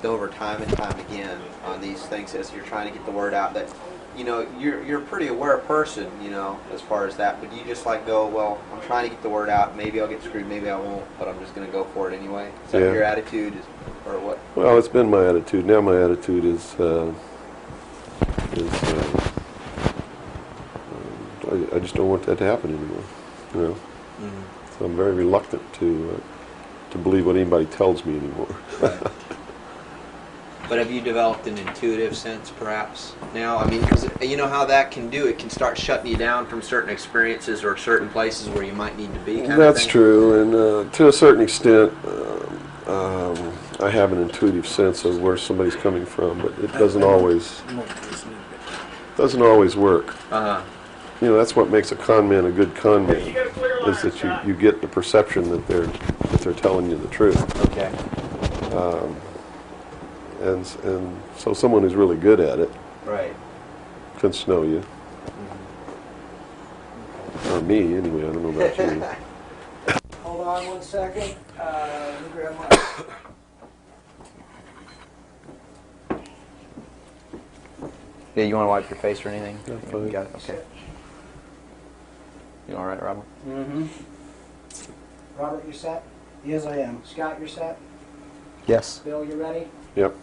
over time and time again on these things as you're trying to get the word out that, you know, you're a pretty aware person, you know, as far as that, but you just like go, well, I'm trying to get the word out, maybe I'll get screwed, maybe I won't, but I'm just going to go for it anyway? Is that your attitude, or what? Well, it's been my attitude. Now my attitude is I just don't want that to happen anymore, you know. Mm-hmm. So I'm very reluctant to believe what anybody tells me anymore. Right. But have you developed an intuitive sense, perhaps, now? I mean, because you know how that can do. It can start shutting you down from certain experiences or certain places where you might need to be. That's true, and to a certain extent, I have an intuitive sense of where somebody's coming from, but it doesn't always work. You know, that's what makes a con man a good con man, is that you get the perception that they're telling you the truth. Okay. And so someone who's really good at it, right, can snow you. Or me, anyway. I don't know about you. Hold on 1 second. Let me grab my... Yeah, you want to wipe your face or anything? Yeah, fine. You got it? Okay. You all right, Robert? Mm-hmm. Robert, you set? Yes, I am. Scott, you're set? Yes. Bill, you ready? Yep.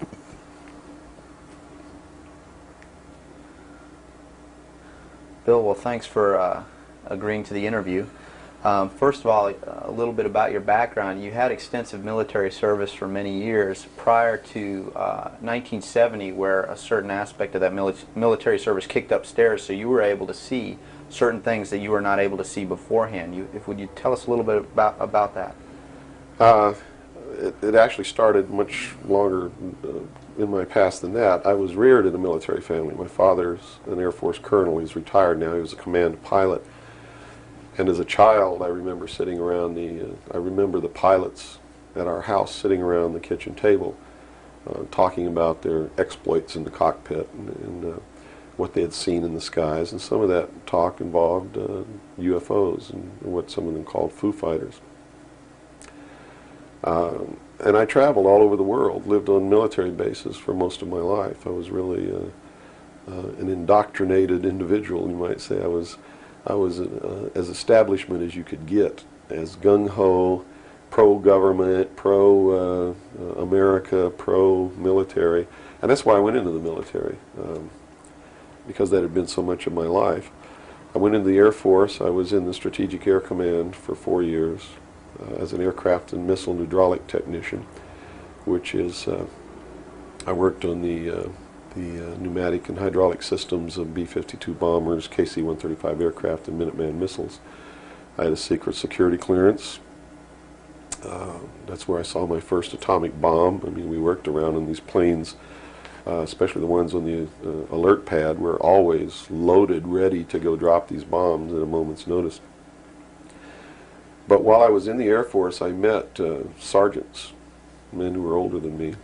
Bill, well, thanks for agreeing to the interview. First of all, a little bit about your background. You had extensive military service for many years prior to 1970, where a certain aspect of that military service kicked upstairs, so you were able to see certain things that you were not able to see beforehand. Would you tell us a little bit about that? It actually started much longer in my past than that. I was reared in a military family. My father's an Air Force colonel. He's retired now. He was a command pilot. And as a child, I remember sitting around I remember the pilots at our house sitting around the kitchen table talking about their exploits in the cockpit and what they had seen in the skies. And some of that talk involved UFOs and what some of them called Foo Fighters. And I traveled all over the world, lived on military bases for most of my life. I was really an indoctrinated individual, you might say. I was as establishment as you could get, as gung-ho, pro-government, pro-America, pro-military. And that's why I went into the military, because that had been so much of my life. I went into the Air Force. I was in the Strategic Air Command for 4 years as an aircraft and missile and hydraulic technician, which is, I worked on the pneumatic and hydraulic systems of B-52 bombers, KC-135 aircraft, and Minuteman missiles. I had a secret security clearance. That's where I saw my first atomic bomb. I mean, we worked around in these planes, especially the ones on the alert pad, were always loaded, ready to go drop these bombs at a moment's notice. But while I was in the Air Force, I met sergeants, men who were older than me,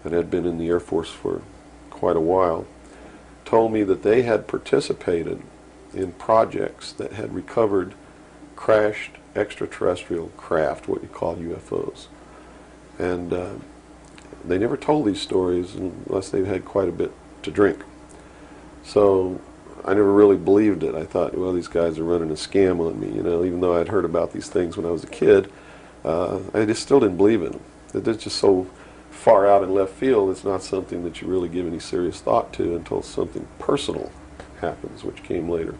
and had been in the Air Force for quite a while, told me that they had participated in projects that had recovered crashed extraterrestrial craft, what you call UFOs. And they never told these stories unless they had quite a bit to drink. So I never really believed it. I thought, well, these guys are running a scam on me, you know, even though I'd heard about these things when I was a kid. I just still didn't believe in them. They're just so far out in left field, it's not something that you really give any serious thought to until something personal happens, which came later.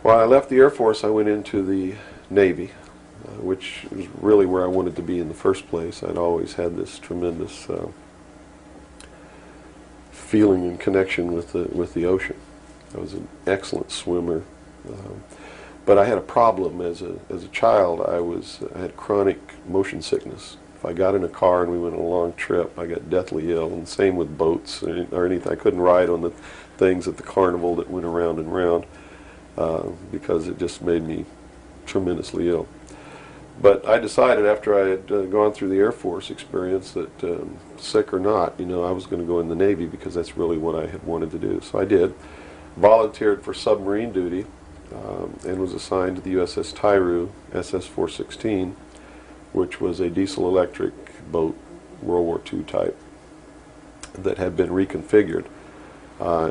While I left the Air Force, I went into the Navy, which is really where I wanted to be in the first place. I'd always had this tremendous feeling and connection with the ocean. I was an excellent swimmer, but I had a problem as a child. I had chronic motion sickness. If I got in a car and we went on a long trip, I got deathly ill, and same with boats or anything. I couldn't ride on the things at the carnival that went around and round because it just made me tremendously ill. But I decided after I had gone through the Air Force experience that sick or not, you know, I was going to go in the Navy because that's really what I had wanted to do. So I did. Volunteered for submarine duty and was assigned to the USS Tyru SS-416, which was a diesel-electric boat World War II type that had been reconfigured.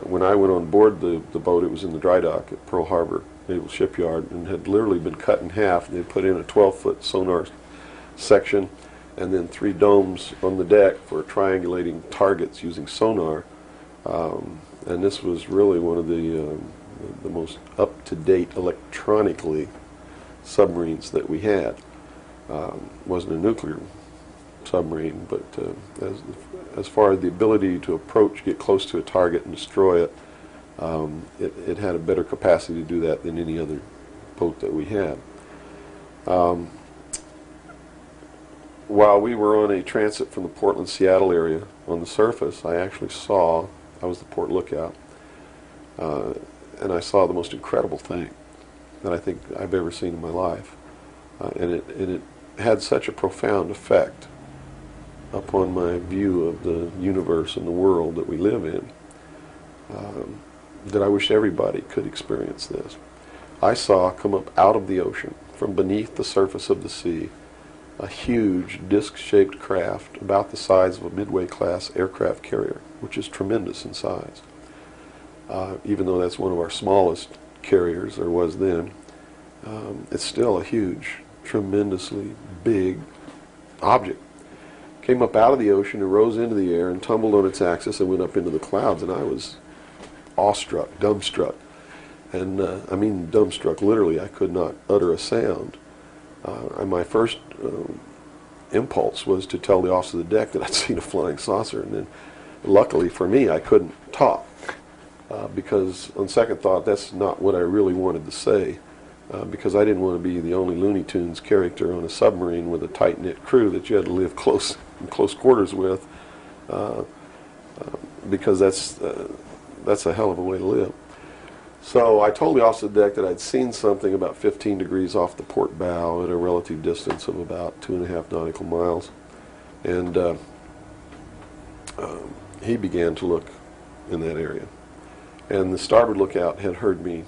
When I went on board the boat, it was in the dry dock at Pearl Harbor Naval Shipyard and had literally been cut in half. They put in a 12-foot sonar section and then 3 domes on the deck for triangulating targets using sonar. And this was really one of the most up-to-date electronically submarines that we had. Wasn't a nuclear submarine, but as far as the ability to approach, get close to a target and destroy it, it had a better capacity to do that than any other boat that we had. While we were on a transit from the Portland-Seattle area on the surface, I was the port lookout, and I saw the most incredible thing that I think I've ever seen in my life. And it had such a profound effect upon my view of the universe and the world that we live in, that I wish everybody could experience this. I saw come up out of the ocean, from beneath the surface of the sea, a huge disc-shaped craft about the size of a Midway-class aircraft carrier, which is tremendous in size. Even though that's one of our smallest carriers, or was then, it's still a huge, tremendously big object. Came up out of the ocean and rose into the air and tumbled on its axis and went up into the clouds, and I was awestruck, dumbstruck. And I mean dumbstruck, literally. I could not utter a sound. And my first impulse was to tell the officer of the deck that I'd seen a flying saucer, and then luckily for me I couldn't talk, because on second thought that's not what I really wanted to say, because I didn't want to be the only Looney Tunes character on a submarine with a tight-knit crew that you had to live in close quarters with, because that's a hell of a way to live. So I told the officer of the deck that I'd seen something about 15 degrees off the port bow at a relative distance of about 2.5 nautical miles. And he began to look in that area. And the starboard lookout had heard me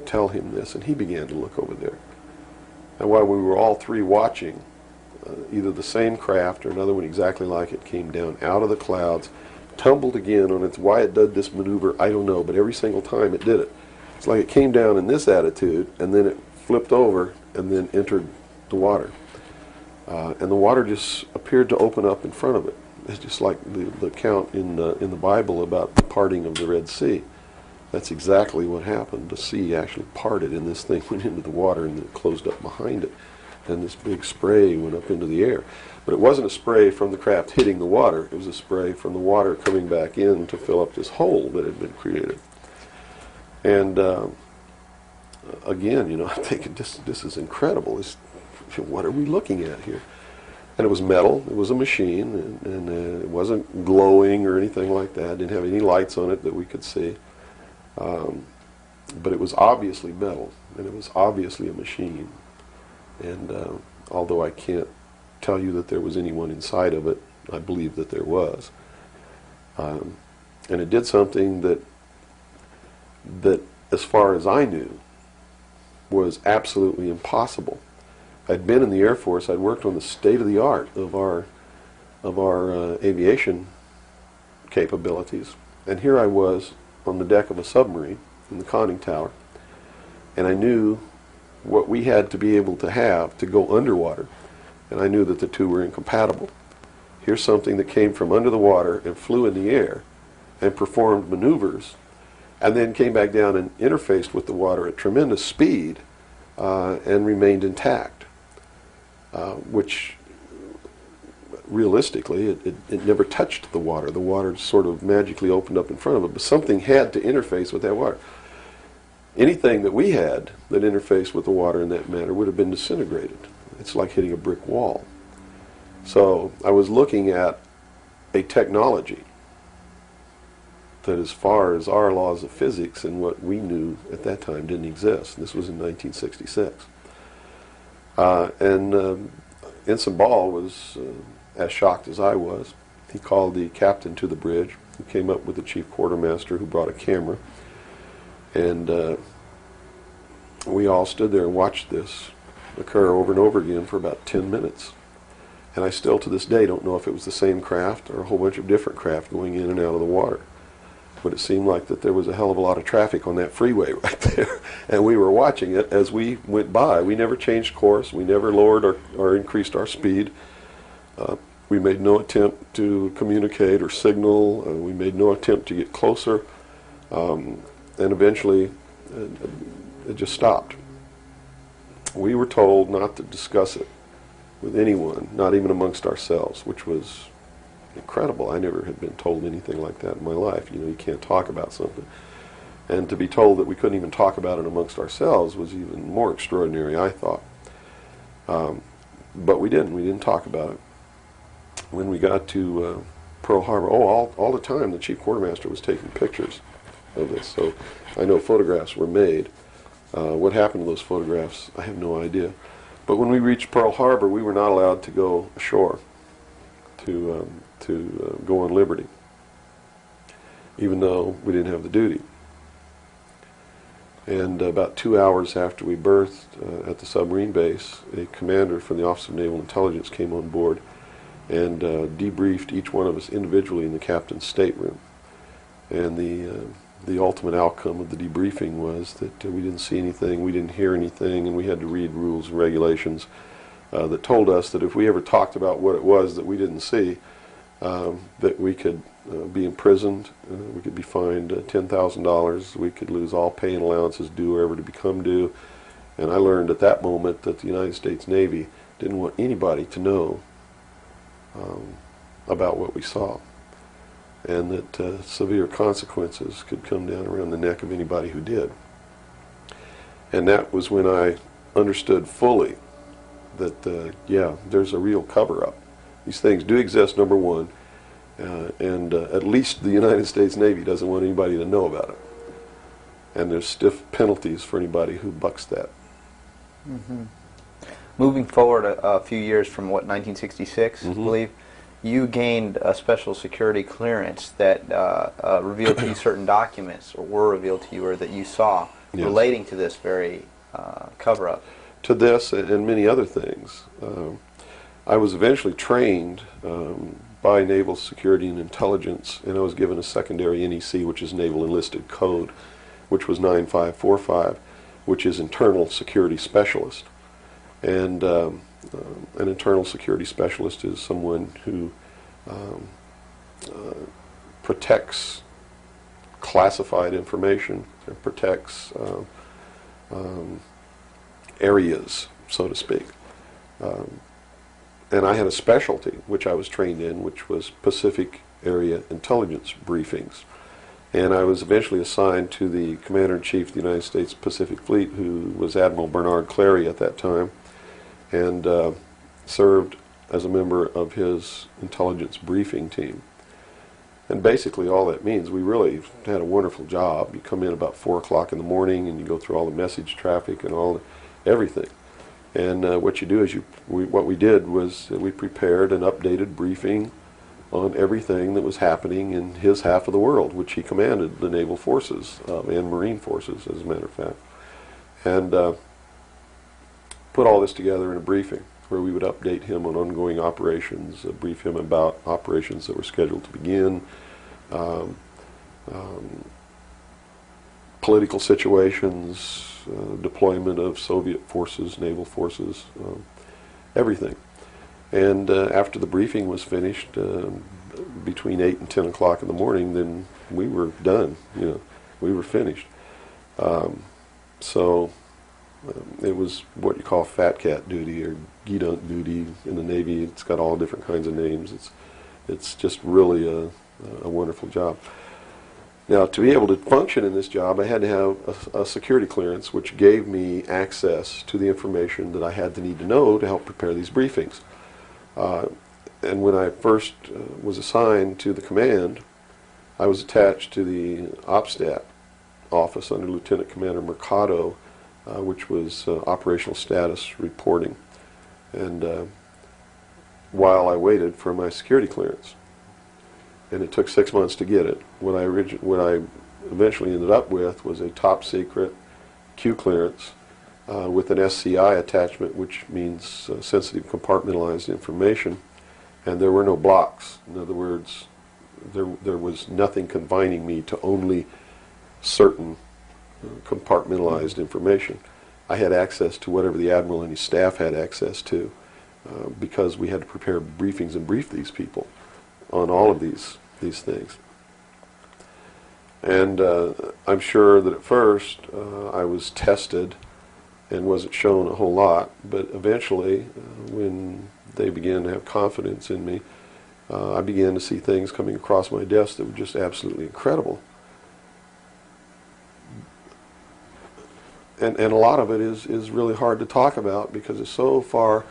tell him this, and he began to look over there. And while we were all three watching, either the same craft or another one exactly like it came down out of the clouds, tumbled again on its, why it did this maneuver, I don't know, but every single time it did it. It's like it came down in this attitude, and then it flipped over and then entered the water. And the water just appeared to open up in front of it. It's just like the account in the Bible about the parting of the Red Sea. That's exactly what happened. The sea actually parted, and this thing went into the water, and it closed up behind it. And this big spray went up into the air. But it wasn't a spray from the craft hitting the water. It was a spray from the water coming back in to fill up this hole that had been created. And again, I'm thinking, this is incredible. What are we looking at here? And it was metal. It was a machine, and it wasn't glowing or anything like that. It didn't have any lights on it that we could see. But it was obviously metal, and it was obviously a machine. And although I can't tell you that there was anyone inside of it, I believe that there was. And it did something that, as far as I knew, was absolutely impossible. I'd been in the Air Force. I'd worked on the state-of-the-art of our aviation capabilities, and here I was on the deck of a submarine in the conning tower, and I knew what we had to be able to have to go underwater, and I knew that the two were incompatible. Here's something that came from under the water and flew in the air and performed maneuvers, and then came back down and interfaced with the water at tremendous speed and remained intact, which realistically it never touched the water. The water sort of magically opened up in front of it, but something had to interface with that water. Anything that we had that interfaced with the water in that manner would have been disintegrated. It's like hitting a brick wall. So I was looking at a technology that, as far as our laws of physics and what we knew at that time, didn't exist. This was in 1966. Ensign Ball was as shocked as I was. He called the captain to the bridge, who came up with the chief quartermaster, who brought a camera. And we all stood there and watched this occur over and over again for about 10 minutes. And I still to this day don't know if it was the same craft or a whole bunch of different craft going in and out of the water. But it seemed like that there was a hell of a lot of traffic on that freeway right there. And we were watching it as we went by. We never changed course. We never lowered or increased our speed. We made no attempt to communicate or signal. We made no attempt to get closer. And eventually, it just stopped. We were told not to discuss it with anyone, not even amongst ourselves, which was incredible. I never had been told anything like that in my life. You know, you can't talk about something. And to be told that we couldn't even talk about it amongst ourselves was even more extraordinary, I thought. But we didn't. We didn't talk about it. When we got to Pearl Harbor, all the time the chief quartermaster was taking pictures of this. So I know photographs were made. What happened to those photographs, I have no idea. But when we reached Pearl Harbor, we were not allowed to go ashore to go on liberty, even though we didn't have the duty. And about 2 hours after we berthed at the submarine base, a commander from the Office of Naval Intelligence came on board and debriefed each one of us individually in the captain's stateroom. And the ultimate outcome of the debriefing was that we didn't see anything, we didn't hear anything, and we had to read rules and regulations that told us that if we ever talked about what it was that we didn't see, that we could be imprisoned, we could be fined $10,000, we could lose all pay and allowances due or ever to become due. And I learned at that moment that the United States Navy didn't want anybody to know about what we saw, and that severe consequences could come down around the neck of anybody who did. And that was when I understood fully that, yeah, there's a real cover-up. These things do exist, number one, and at least the United States Navy doesn't want anybody to know about it. And there's stiff penalties for anybody who bucks that. Mm-hmm. Moving forward a few years from, what, 1966, I believe, you gained a special security clearance that revealed to you certain documents, or were revealed to you, or that you saw, yes, relating to this very cover-up. To this and many other things. I was eventually trained by Naval Security and Intelligence, and I was given a secondary NEC, which is Naval Enlisted Code, which was 9545, which is Internal Security Specialist. And an internal security specialist is someone who protects classified information and protects areas, so to speak. And I had a specialty, which I was trained in, which was Pacific Area Intelligence Briefings. And I was eventually assigned to the Commander-in-Chief of the United States Pacific Fleet, who was Admiral Bernard Clary at that time, and served as a member of his intelligence briefing team. And basically all that means, we really had a wonderful job. You come in about 4 o'clock in the morning and you go through all the message traffic and everything. And what you do is what we did was we prepared an updated briefing on everything that was happening in his half of the world, which he commanded the naval forces and marine forces, as a matter of fact. And put all this together in a briefing where we would update him on ongoing operations, brief him about operations that were scheduled to begin, political situations, deployment of Soviet forces, naval forces, everything. And after the briefing was finished, between 8 and 10 o'clock in the morning, then we were done. You know, we were finished. It was what you call fat cat duty or geedunk duty in the Navy. It's got all different kinds of names. It's just really a wonderful job. Now, to be able to function in this job, I had to have a security clearance, which gave me access to the information that I had to need to know to help prepare these briefings. And when I first was assigned to the command, I was attached to the OPSTAT office under Lieutenant Commander Mercado, which was operational status reporting, and while I waited for my security clearance. And it took 6 months to get it. What I eventually ended up with was a top secret Q clearance with an SCI attachment, which means sensitive compartmentalized information, and there were no blocks. In other words, there was nothing confining me to only certain compartmentalized information. I had access to whatever the Admiral and his staff had access to, because we had to prepare briefings and brief these people on all of these things. And I'm sure that at first I was tested and wasn't shown a whole lot, but eventually when they began to have confidence in me, I began to see things coming across my desk that were just absolutely incredible. And a lot of it is really hard to talk about because it's so far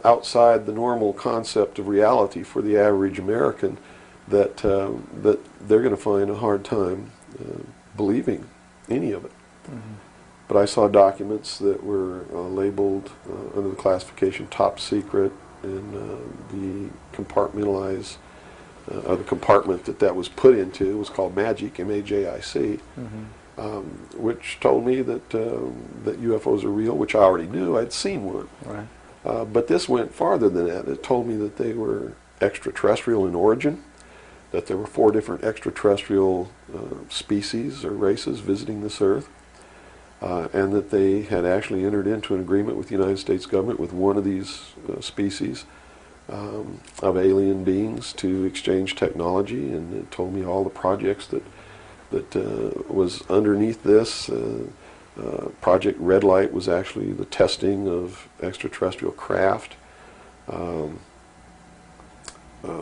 outside the normal concept of reality for the average American that that they're going to find a hard time believing any of it. Mm-hmm. But I saw documents that were labeled under the classification top secret, and the compartmentalized, the compartment that was put into was called MAJIC, M-A-J-I-C, which told me that that UFOs are real, which I already knew. I'd seen one. Right. But this went farther than that. It told me that they were extraterrestrial in origin, that there were 4 different extraterrestrial species or races visiting this Earth, and that they had actually entered into an agreement with the United States government with one of these species of alien beings to exchange technology, and it told me all the projects that was underneath this. Project Red Light was actually the testing of extraterrestrial craft.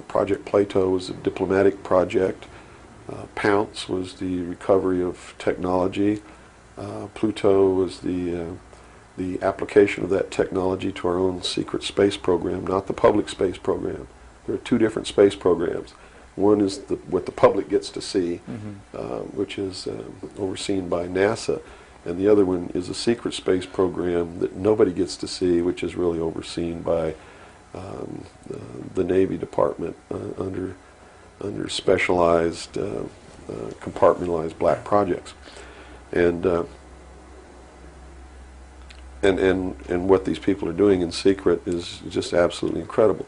Project Plato was a diplomatic project. Pounce was the recovery of technology. Pluto was the application of that technology to our own secret space program, not the public space program. There are 2 different space programs. One is what the public gets to see, which is overseen by NASA, and the other one is a secret space program that nobody gets to see, which is really overseen by the Navy Department under specialized compartmentalized black projects. And what these people are doing in secret is just absolutely incredible.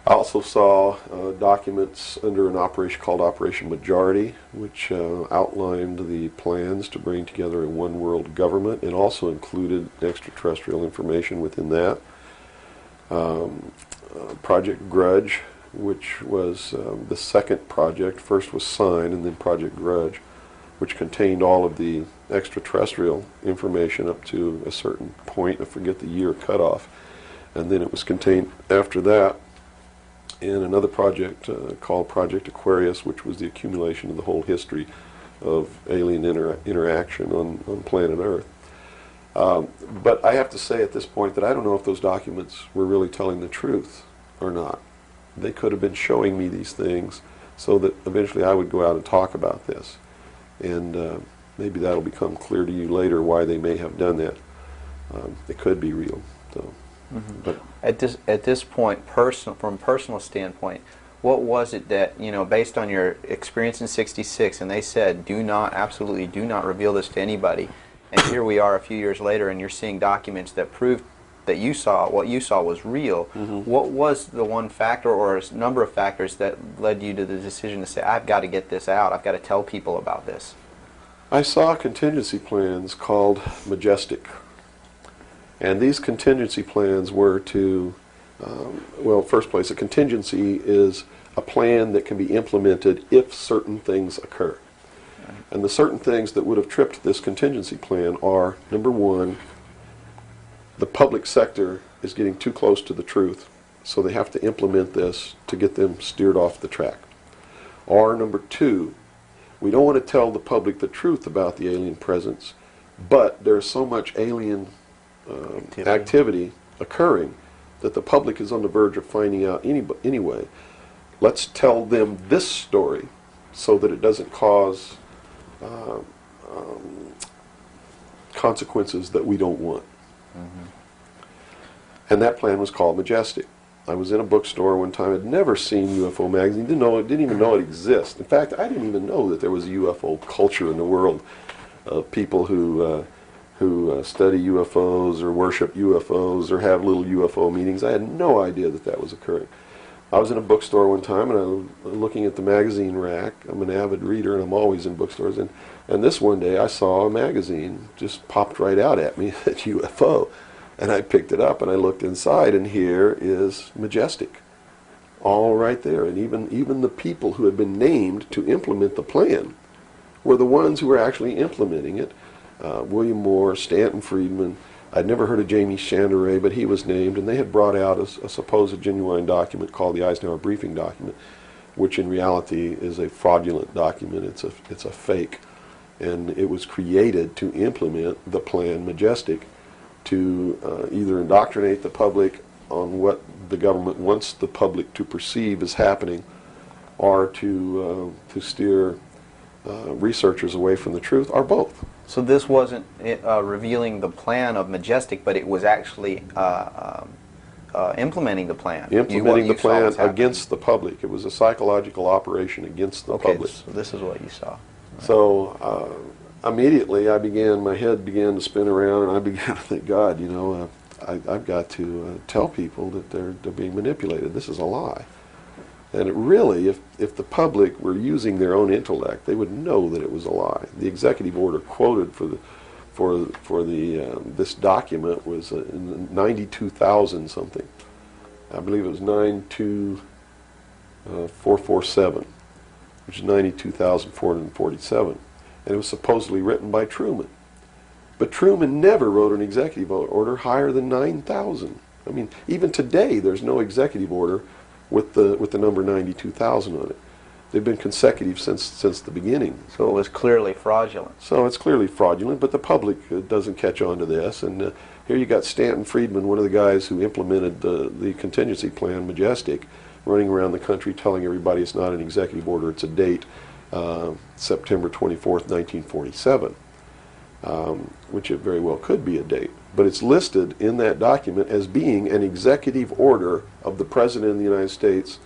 I also saw documents under an operation called Operation Majority, which outlined the plans to bring together a one-world government, and also included extraterrestrial information within that. Project Grudge, which was the second project. First was Sign, and then Project Grudge, which contained all of the extraterrestrial information up to a certain point. I forget the year cutoff. And then it was contained after that in another project called Project Aquarius, which was the accumulation of the whole history of alien interaction on planet Earth. But I have to say at this point that I don't know if those documents were really telling the truth or not. They could have been showing me these things so that eventually I would go out and talk about this. And maybe that'll become clear to you later why they may have done that. It could be real. So, but at this point, from a personal standpoint, what was it that, based on your experience in '66, and they said, absolutely do not reveal this to anybody, and here we are a few years later, and you're seeing documents that prove that what you saw was real. What was the one factor or a number of factors that led you to the decision to say, I've got to get this out, I've got to tell people about this? I saw contingency plans called Majestic. And these contingency plans were to, first place, a contingency is a plan that can be implemented if certain things occur. And the certain things that would have tripped this contingency plan are, number one, the public sector is getting too close to the truth, so they have to implement this to get them steered off the track. Or number two, we don't want to tell the public the truth about the alien presence, but there's so much alien activity occurring that the public is on the verge of finding out anyway. Let's tell them this story so that it doesn't cause consequences that we don't want. And that plan was called Majestic. I was in a bookstore one time. I'd never seen UFO magazine. Didn't even know it existed. In fact, I didn't even know that there was a UFO culture in the world of people who who study UFOs or worship UFOs or have little UFO meetings. I had no idea that that was occurring. I was in a bookstore one time and I was looking at the magazine rack. I'm an avid reader and I'm always in bookstores. And this one day I saw a magazine just popped right out at me, at UFO. And I picked it up and I looked inside, and here is Majestic, all right there. And even the people who had been named to implement the plan were the ones who were actually implementing it. William Moore, Stanton Friedman. I'd never heard of Jamie Chandoray, but he was named, and they had brought out a supposed genuine document called the Eisenhower Briefing Document, which in reality is a fraudulent document. It's a fake, and it was created to implement the plan Majestic, to either indoctrinate the public on what the government wants the public to perceive as happening, or to steer researchers away from the truth, or both. So this wasn't revealing the plan of Majestic, but it was actually implementing the plan. Implementing the plan against the public. It was a psychological operation against the public. So this is what you saw. Right. So immediately my head began to spin around, and I began to think, God, you know, I've got to tell people that they're being manipulated. This is a lie. And it really, if the public were using their own intellect, they would know that it was a lie. The executive order quoted for this document was 92,000 something. I believe it was 92447, which is 92,447, and it was supposedly written by Truman. But Truman never wrote an executive order higher than 9,000. I mean, even today, there's no executive order with the number 92,000 on it. They've been consecutive since the beginning. So it was clearly fraudulent. So it's clearly fraudulent, but the public doesn't catch on to this. And here you got Stanton Friedman, one of the guys who implemented the contingency plan, Majestic, running around the country telling everybody it's not an executive order, it's a date, September 24th, 1947, which it very well could be a date. But it's listed in that document as being an executive order of the President of the United States,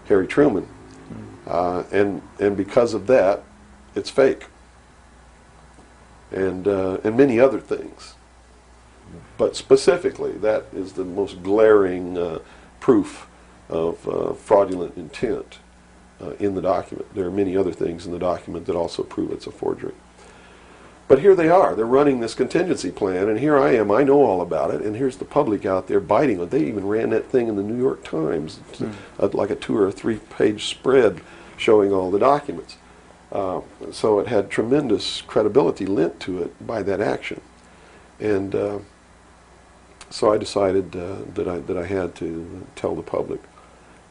Harry Truman. And because of that, it's fake. And many other things. But specifically, that is the most glaring proof of fraudulent intent in the document. There are many other things in the document that also prove it's a forgery. But here they are. They're running this contingency plan, and here I am. I know all about it, and here's the public out there biting it. They even ran that thing in the New York Times, like a 2 or 3 page spread showing all the documents. So it had tremendous credibility lent to it by that action. And so I decided that I had to tell the public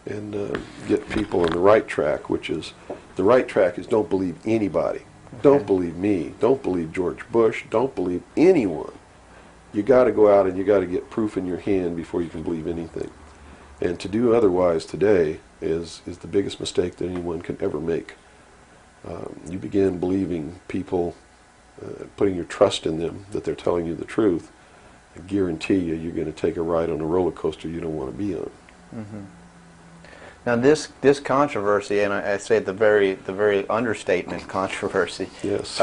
and get people on the right track, which is, the right track is don't believe anybody. Don't believe me. Don't believe George Bush. Don't believe anyone. You got to go out and you got to get proof in your hand before you can believe anything. And to do otherwise today is the biggest mistake that anyone can ever make. You begin believing people, putting your trust in them, that they're telling you the truth. I guarantee you're going to take a ride on a roller coaster you don't want to be on. Mm-hmm. Now this controversy, and I say the very understatement controversy. Yes.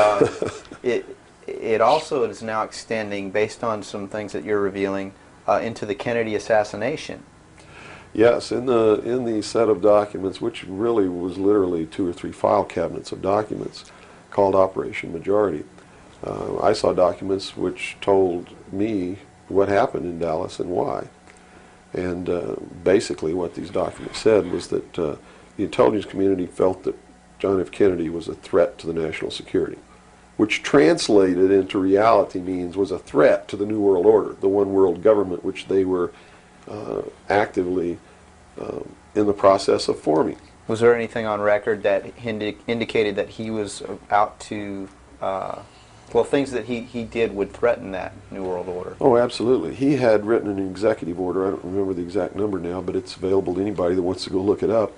It also is now extending, based on some things that you're revealing, into the Kennedy assassination. Yes, in the set of documents, which really was literally 2 or 3 file cabinets of documents, called Operation Majority, I saw documents which told me what happened in Dallas and why. And basically what these documents said was that the intelligence community felt that John F. Kennedy was a threat to the national security, which translated into reality means was a threat to the New World Order, the one world government which they were actively in the process of forming. Was there anything on record that indicated that he was out to, well, things that he did would threaten that New World Order? Oh, absolutely. He had written an executive order. I don't remember the exact number now, but it's available to anybody that wants to go look it up.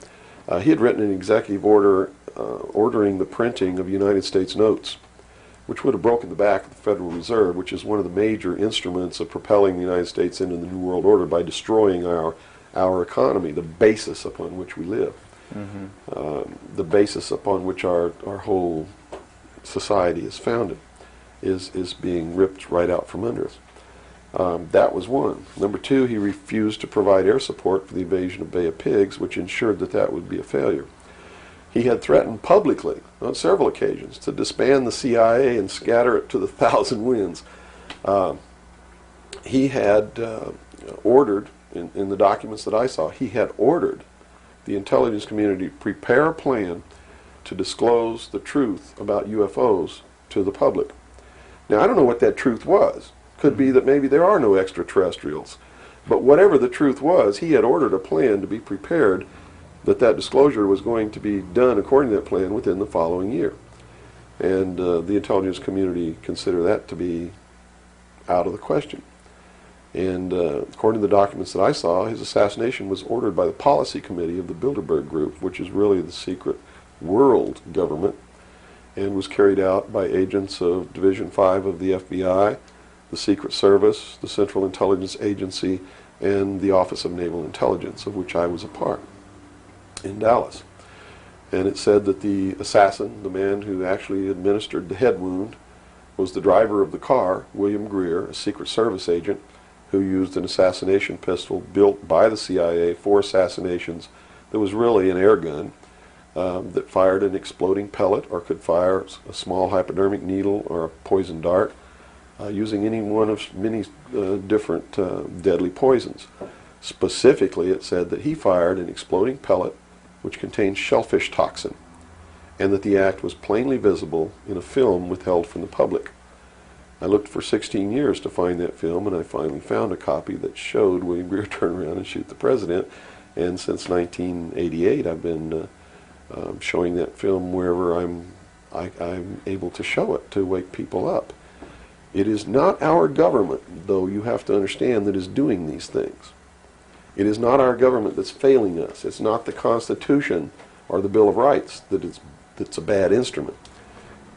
He had written an executive order ordering the printing of United States notes, which would have broken the back of the Federal Reserve, which is one of the major instruments of propelling the United States into the New World Order by destroying our economy, the basis upon which we live, the basis upon which our whole society is founded. is being ripped right out from under us. That was one. Number two, he refused to provide air support for the invasion of Bay of Pigs, which ensured that that would be a failure. He had threatened publicly on several occasions to disband the CIA and scatter it to the thousand winds. He had ordered, in the documents that I saw, he had ordered the intelligence community to prepare a plan to disclose the truth about UFOs to the public. Now, I don't know what that truth was. Could be that maybe there are no extraterrestrials. But whatever the truth was, he had ordered a plan to be prepared that that disclosure was going to be done according to that plan within the following year. And the intelligence community considered that to be out of the question. And according to the documents that I saw, his assassination was ordered by the policy committee of the Bilderberg Group, which is really the secret world government, and was carried out by agents of Division 5 of the FBI, the Secret Service, the Central Intelligence Agency, and the Office of Naval Intelligence, of which I was a part, in Dallas. And it said that the assassin, the man who actually administered the head wound, was the driver of the car, William Greer, a Secret Service agent, who used an assassination pistol built by the CIA for assassinations that was really an air gun that fired an exploding pellet or could fire a small hypodermic needle or a poison dart, using any one of many different deadly poisons. Specifically, it said that he fired an exploding pellet which contained shellfish toxin, and that the act was plainly visible in a film withheld from the public. I looked for 16 years to find that film, and I finally found a copy that showed William Greer turn around and shoot the president. And since 1988, I've been showing that film wherever I'm able to show it to wake people up. It is not our government, though you have to understand, that is doing these things. It is not our government that's failing us. It's not the Constitution or the Bill of Rights that's a bad instrument.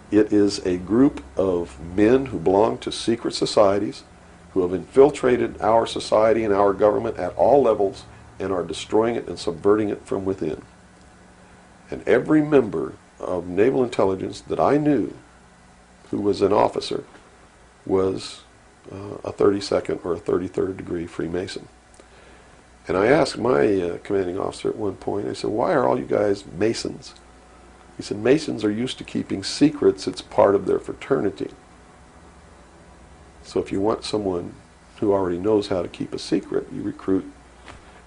It is a group of men who belong to secret societies, who have infiltrated our society and our government at all levels and are destroying it and subverting it from within. And every member of naval intelligence that I knew who was an officer was a 32nd or a 33rd degree Freemason. And I asked my commanding officer at one point, I said, why are all you guys Masons? He said, Masons are used to keeping secrets. It's part of their fraternity. So if you want someone who already knows how to keep a secret, you recruit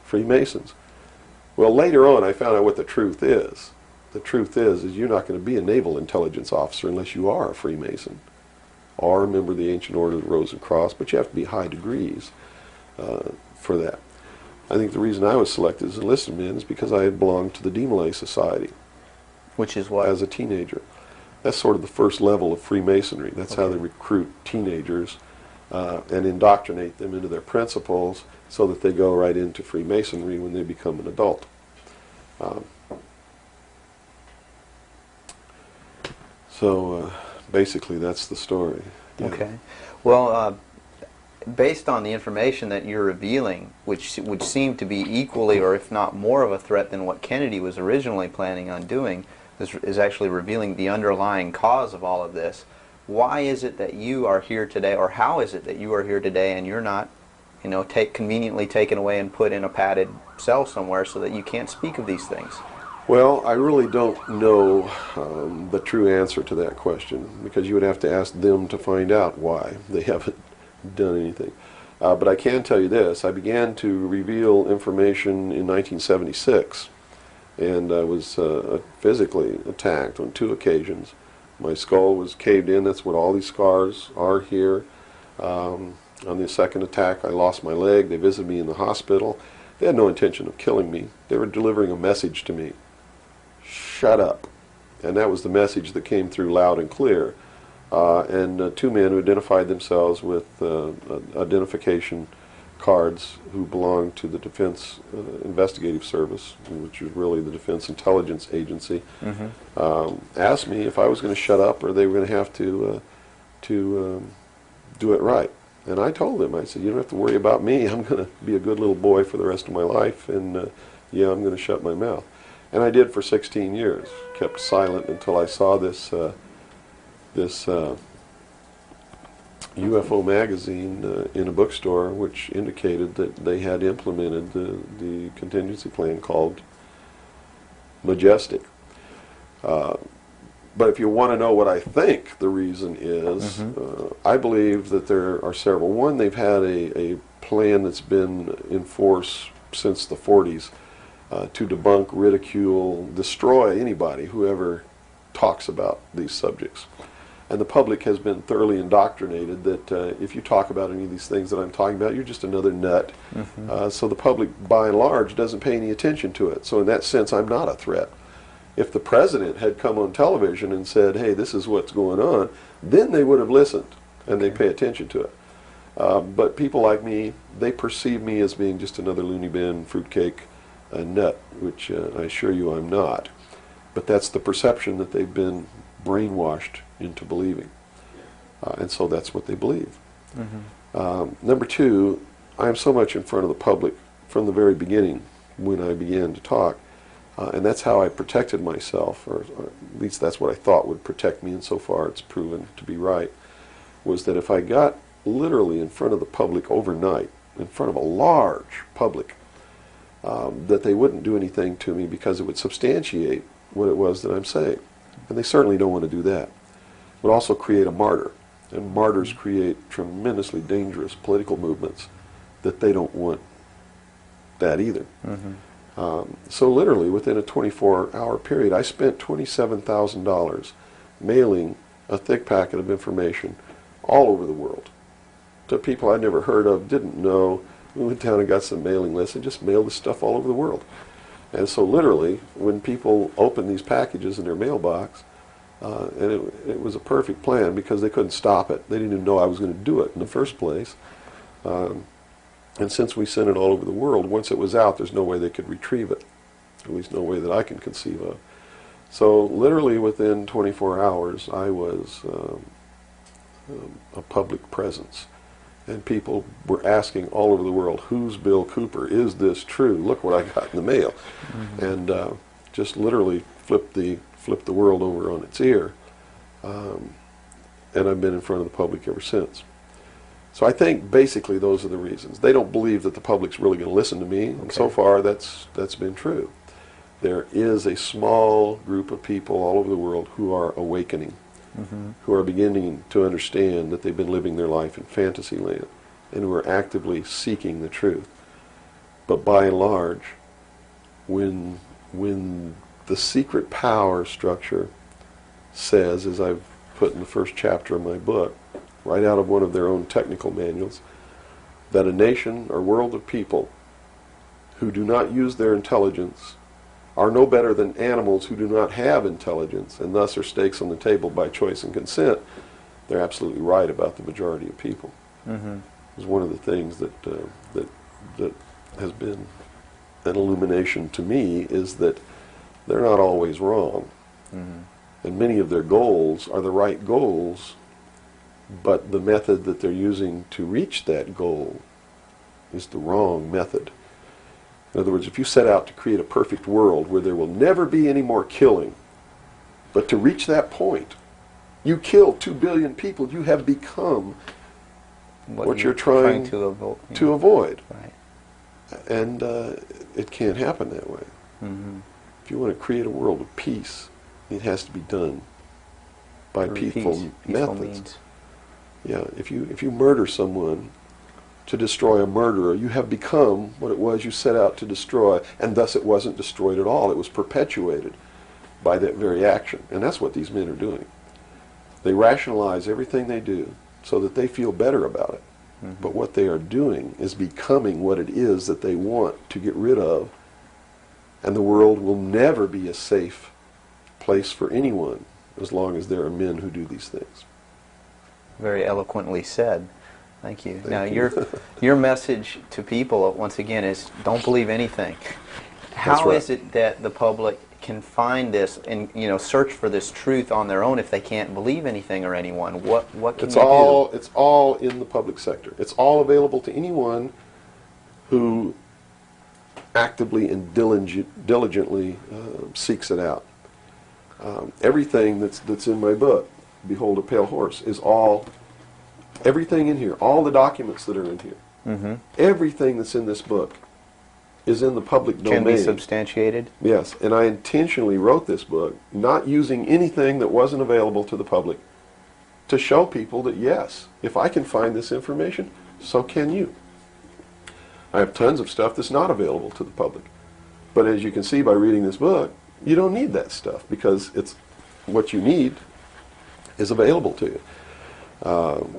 Freemasons. Well, later on, I found out what the truth is. The truth is you're not going to be a naval intelligence officer unless you are a Freemason or a member of the Ancient Order of the Rose and Cross, but you have to be high degrees for that. I think the reason I was selected as an enlisted man is because I had belonged to the Demolay Society. Which is what? As a teenager. That's sort of the first level of Freemasonry. That's how they recruit teenagers and indoctrinate them into their principles so that they go right into Freemasonry when they become an adult. So basically that's the story. Yeah. Okay. Well, based on the information that you're revealing, which would seem to be equally or if not more of a threat than what Kennedy was originally planning on doing, is actually revealing the underlying cause of all of this. Why is it that you are here today, or how is it that you are here today and you're not, conveniently taken away and put in a padded cell somewhere so that you can't speak of these things? Well, I really don't know the true answer to that question, because you would have to ask them to find out why they haven't done anything. But I can tell you this. I began to reveal information in 1976, and I was physically attacked on 2 occasions. My skull was caved in. That's what all these scars are here. On the second attack, I lost my leg. They visited me in the hospital. They had no intention of killing me. They were delivering a message to me. Shut up. And that was the message that came through loud and clear. And 2 men who identified themselves with identification cards who belonged to the Defense Investigative Service, which is really the Defense Intelligence Agency, asked me if I was going to shut up or they were going to have to do it right. And I told them, I said, you don't have to worry about me. I'm going to be a good little boy for the rest of my life, and yeah, I'm going to shut my mouth. And I did for 16 years, kept silent until I saw this UFO magazine in a bookstore, which indicated that they had implemented the contingency plan called Majestic. But if you want to know what I think the reason is, I believe that there are several. One, they've had a plan that's been in force since the 40s to debunk, ridicule, destroy anybody who ever talks about these subjects. And the public has been thoroughly indoctrinated that if you talk about any of these things that I'm talking about, you're just another nut. So the public, by and large, doesn't pay any attention to it. So in that sense, I'm not a threat. If the president had come on television and said, hey, this is what's going on, then they would have listened and they pay attention to it. But people like me, they perceive me as being just another loony bin, fruitcake, nut, which I assure you I'm not. But that's the perception that they've been brainwashed into believing. And so that's what they believe. Number two, I am so much in front of the public from the very beginning when I began to talk. And that's how I protected myself, or at least that's what I thought would protect me, and so far it's proven to be right, was that if I got literally in front of the public overnight, in front of a large public, that they wouldn't do anything to me because it would substantiate what it was that I'm saying. And they certainly don't want to do that. It would also create a martyr, and martyrs create tremendously dangerous political movements that they don't want that either. So literally within a 24-hour period, I spent $27,000 mailing a thick packet of information all over the world to people I'd never heard of, didn't know. We went down and got some mailing lists and just mailed this stuff all over the world. And so literally, when people opened these packages in their mailbox, and it was a perfect plan because they couldn't stop it. They didn't even know I was going to do it in the first place. And since we sent it all over the world, once it was out, there's no way they could retrieve it. At least no way that I can conceive of. So literally within 24 hours, I was a public presence. And people were asking all over the world, who's Bill Cooper? Is this true? Look what I got in the mail. And just literally flipped the world over on its ear. And I've been in front of the public ever since. So I think basically those are the reasons. They don't believe that the public's really going to listen to me, and so far that's been true. There is a small group of people all over the world who are awakening, who are beginning to understand that they've been living their life in fantasy land, and who are actively seeking the truth. But by and large, when the secret power structure says, as I've put in the first chapter of my book, right out of one of their own technical manuals, that a nation or world of people who do not use their intelligence are no better than animals who do not have intelligence, and thus are stakes on the table by choice and consent, they're absolutely right about the majority of people. It's one of the things that has been an illumination to me, is that they're not always wrong. And many of their goals are the right goals, but the method that they're using to reach that goal is the wrong method. In other words, if you set out to create a perfect world where there will never be any more killing, but to reach that point, you kill 2 billion people, you have become what you're trying to avoid. Right. And it can't happen that way. If you want to create a world of peace, it has to be done by peaceful methods. Means. Yeah, if you murder someone to destroy a murderer, you have become what it was you set out to destroy, and thus it wasn't destroyed at all. It was perpetuated by that very action. And that's what these men are doing. They rationalize everything they do so that they feel better about it. But what they are doing is becoming what it is that they want to get rid of, and the world will never be a safe place for anyone as long as there are men who do these things. Very eloquently said. Thank you. Now, you. your message to people, once again, is don't believe anything. How right. is it that the public can find this and search for this truth on their own if they can't believe anything or anyone? What can you do? It's all in the public sector. It's all available to anyone who actively and diligently seeks it out. Everything that's in my book, Behold a Pale Horse, is all Everything in here, all the documents that are in here, everything that's in this book is in the public domain. Can be substantiated? Yes, and I intentionally wrote this book not using anything that wasn't available to the public to show people that, yes, if I can find this information, so can you. I have tons of stuff that's not available to the public. But as you can see by reading this book, you don't need that stuff because it's what you need is available to you.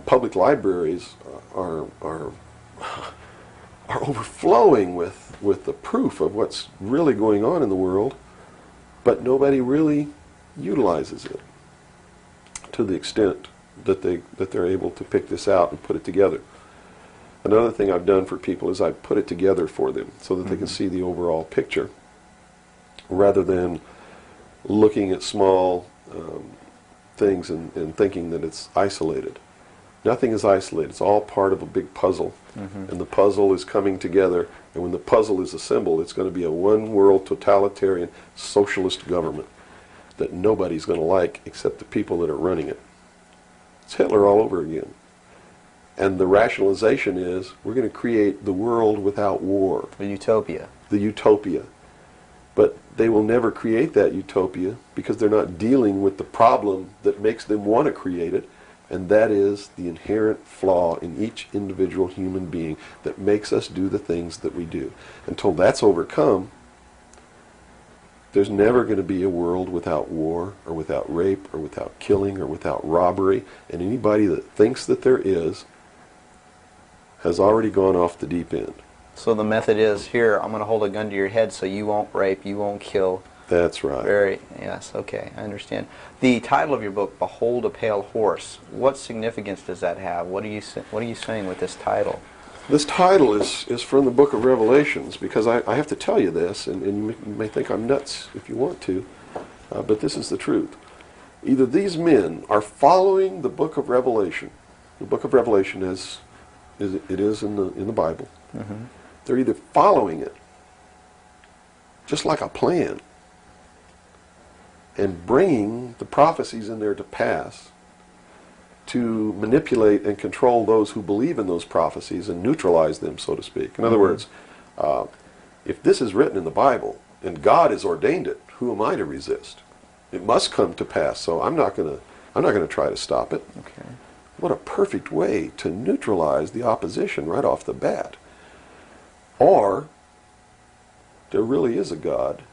Public libraries are overflowing with the proof of what's really going on in the world, but nobody really utilizes it to the extent that they're able to pick this out and put it together. Another thing I've done for people is I've put it together for them so that they can see the overall picture rather than looking at small things and thinking that it's isolated. Nothing is isolated. It's all part of a big puzzle. And the puzzle is coming together, and when the puzzle is assembled, it's going to be a one-world totalitarian socialist government that nobody's going to like except the people that are running it. It's Hitler all over again. And the rationalization is we're going to create the world without war. The utopia. The utopia. But they will never create that utopia because they're not dealing with the problem that makes them want to create it, and that is the inherent flaw in each individual human being that makes us do the things that we do. Until that's overcome, there's never going to be a world without war or without rape or without killing or without robbery, and anybody that thinks that there is has already gone off the deep end. So the method is, here, I'm going to hold a gun to your head so you won't rape, you won't kill. That's right. Yes, okay, I understand. The title of your book, Behold a Pale Horse, what significance does that have? What are you saying with this title? This title is from the book of Revelations, because I have to tell you this, and you may think I'm nuts if you want to, but this is the truth. Either these men are following the book of Revelation. The book of Revelation is in the Bible. They're either following it, just like a plan, and bringing the prophecies in there to pass to manipulate and control those who believe in those prophecies and neutralize them, so to speak. In other words, if this is written in the Bible and God has ordained it, who am I to resist? It must come to pass, so I'm not going to try to stop it. Okay. What a perfect way to neutralize the opposition right off the bat. Or there really is a God,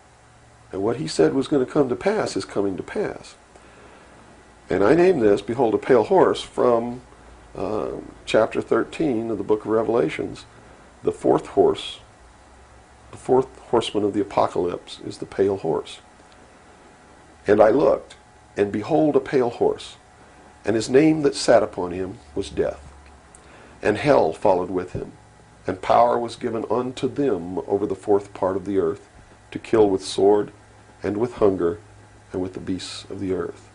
and what he said was going to come to pass is coming to pass. And I named this, Behold a Pale Horse, from chapter 13 of the book of Revelations. The fourth horse, the fourth horseman of the apocalypse is the pale horse. And I looked, and behold a pale horse, and his name that sat upon him was Death. And hell followed with him, and power was given unto them over the fourth part of the earth, to kill with sword, and with hunger, and with the beasts of the earth.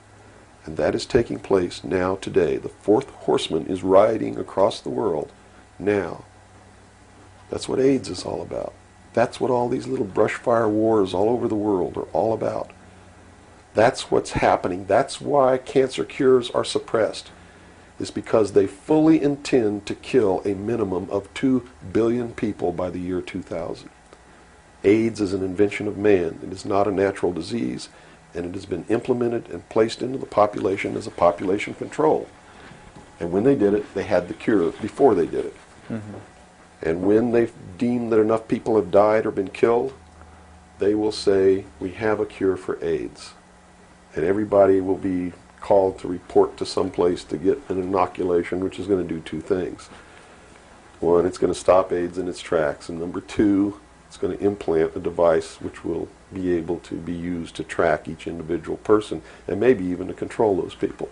And that is taking place now today. The fourth horseman is riding across the world now. That's what AIDS is all about. That's what all these little brush fire wars all over the world are all about. That's what's happening. That's why cancer cures are suppressed. Is because they fully intend to kill a minimum of 2 billion people by the year 2000. AIDS is an invention of man. It is not a natural disease, and it has been implemented and placed into the population as a population control. And when they did it, they had the cure before they did it. And when they deem that enough people have died or been killed, they will say, we have a cure for AIDS. And everybody will be called to report to some place to get an inoculation, which is going to do two things. One, it's going to stop AIDS in its tracks, and number two, it's going to implant a device which will be able to be used to track each individual person and maybe even to control those people.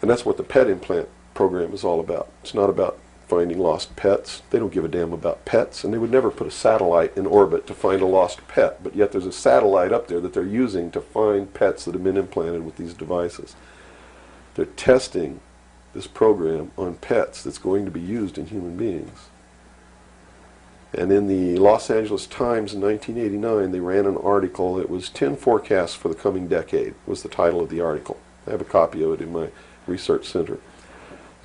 And that's what the pet implant program is all about. It's not about finding lost pets. They don't give a damn about pets, and they would never put a satellite in orbit to find a lost pet, but yet there's a satellite up there that they're using to find pets that have been implanted with these devices. They're testing this program on pets that's going to be used in human beings. And in the Los Angeles Times in 1989, they ran an article. It was 10 forecasts for the coming decade was the title of the article. I have a copy of it in my research center.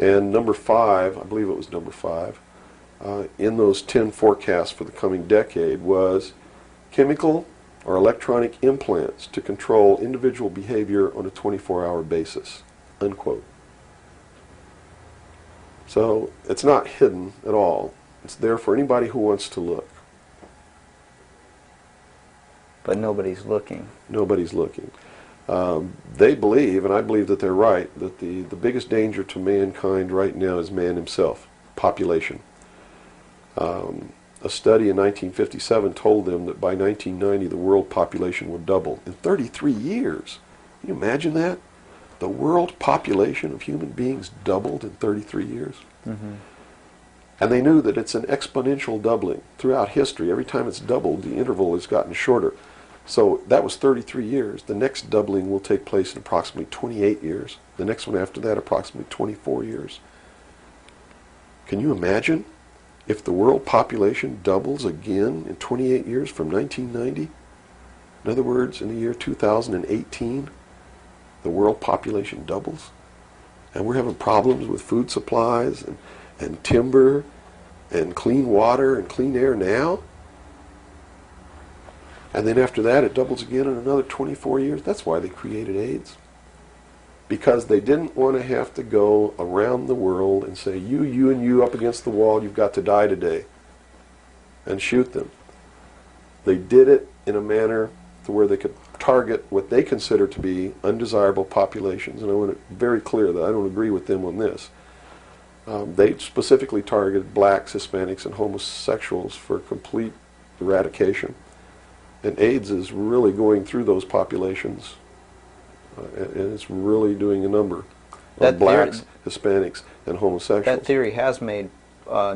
And number 5, I believe it was number 5, in those 10 forecasts for the coming decade was chemical or electronic implants to control individual behavior on a 24-hour basis, unquote. So it's not hidden at all. It's there for anybody who wants to look. But nobody's looking. Nobody's looking. They believe, and I believe that they're right, that the biggest danger to mankind right now is man himself, population. A study in 1957 told them that by 1990 the world population would double in 33 years. Can you imagine that? The world population of human beings doubled in 33 years. Mm-hmm. And they knew that it's an exponential doubling throughout history. Every time it's doubled, the interval has gotten shorter. So that was 33 years. The next doubling will take place in approximately 28 years. The next one after that, approximately 24 years. Can you imagine if the world population doubles again in 28 years from 1990? In other words, in the year 2018, the world population doubles. And we're having problems with food supplies and timber and clean water and clean air now. And then after that it doubles again in another 24 years. That's why they created AIDS. Because they didn't want to have to go around the world and say, you and you up against the wall, you've got to die today. And shoot them. They did it in a manner to where they could target what they consider to be undesirable populations. And I want it very clear that I don't agree with them on this. They specifically targeted blacks, Hispanics, and homosexuals for complete eradication. And AIDS is really going through those populations, and it's really doing a number on blacks, Hispanics, and homosexuals. That theory has made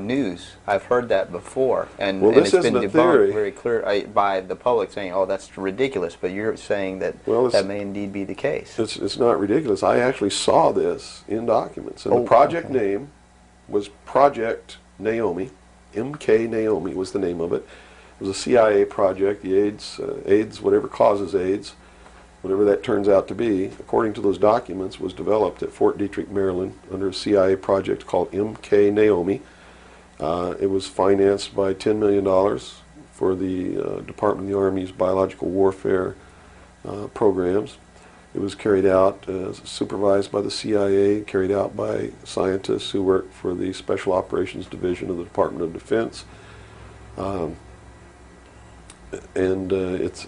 news. I've heard that before, and, Well, and this it's been isn't a debunked theory. very clear by the public, saying, "Oh, that's ridiculous." But you're saying that Well, that may indeed be the case. It's not ridiculous. I actually saw this in documents, and Oh, the project okay. name was Project Naomi. MK Naomi was the name of it. It was a CIA project. The AIDS, whatever causes AIDS, whatever that turns out to be, according to those documents, was developed at Fort Detrick, Maryland, under a CIA project called MK Naomi. It was financed by $10 million for the Department of the Army's biological warfare programs. It was carried out, supervised by the CIA, carried out by scientists who worked for the Special Operations Division of the Department of Defense. And it's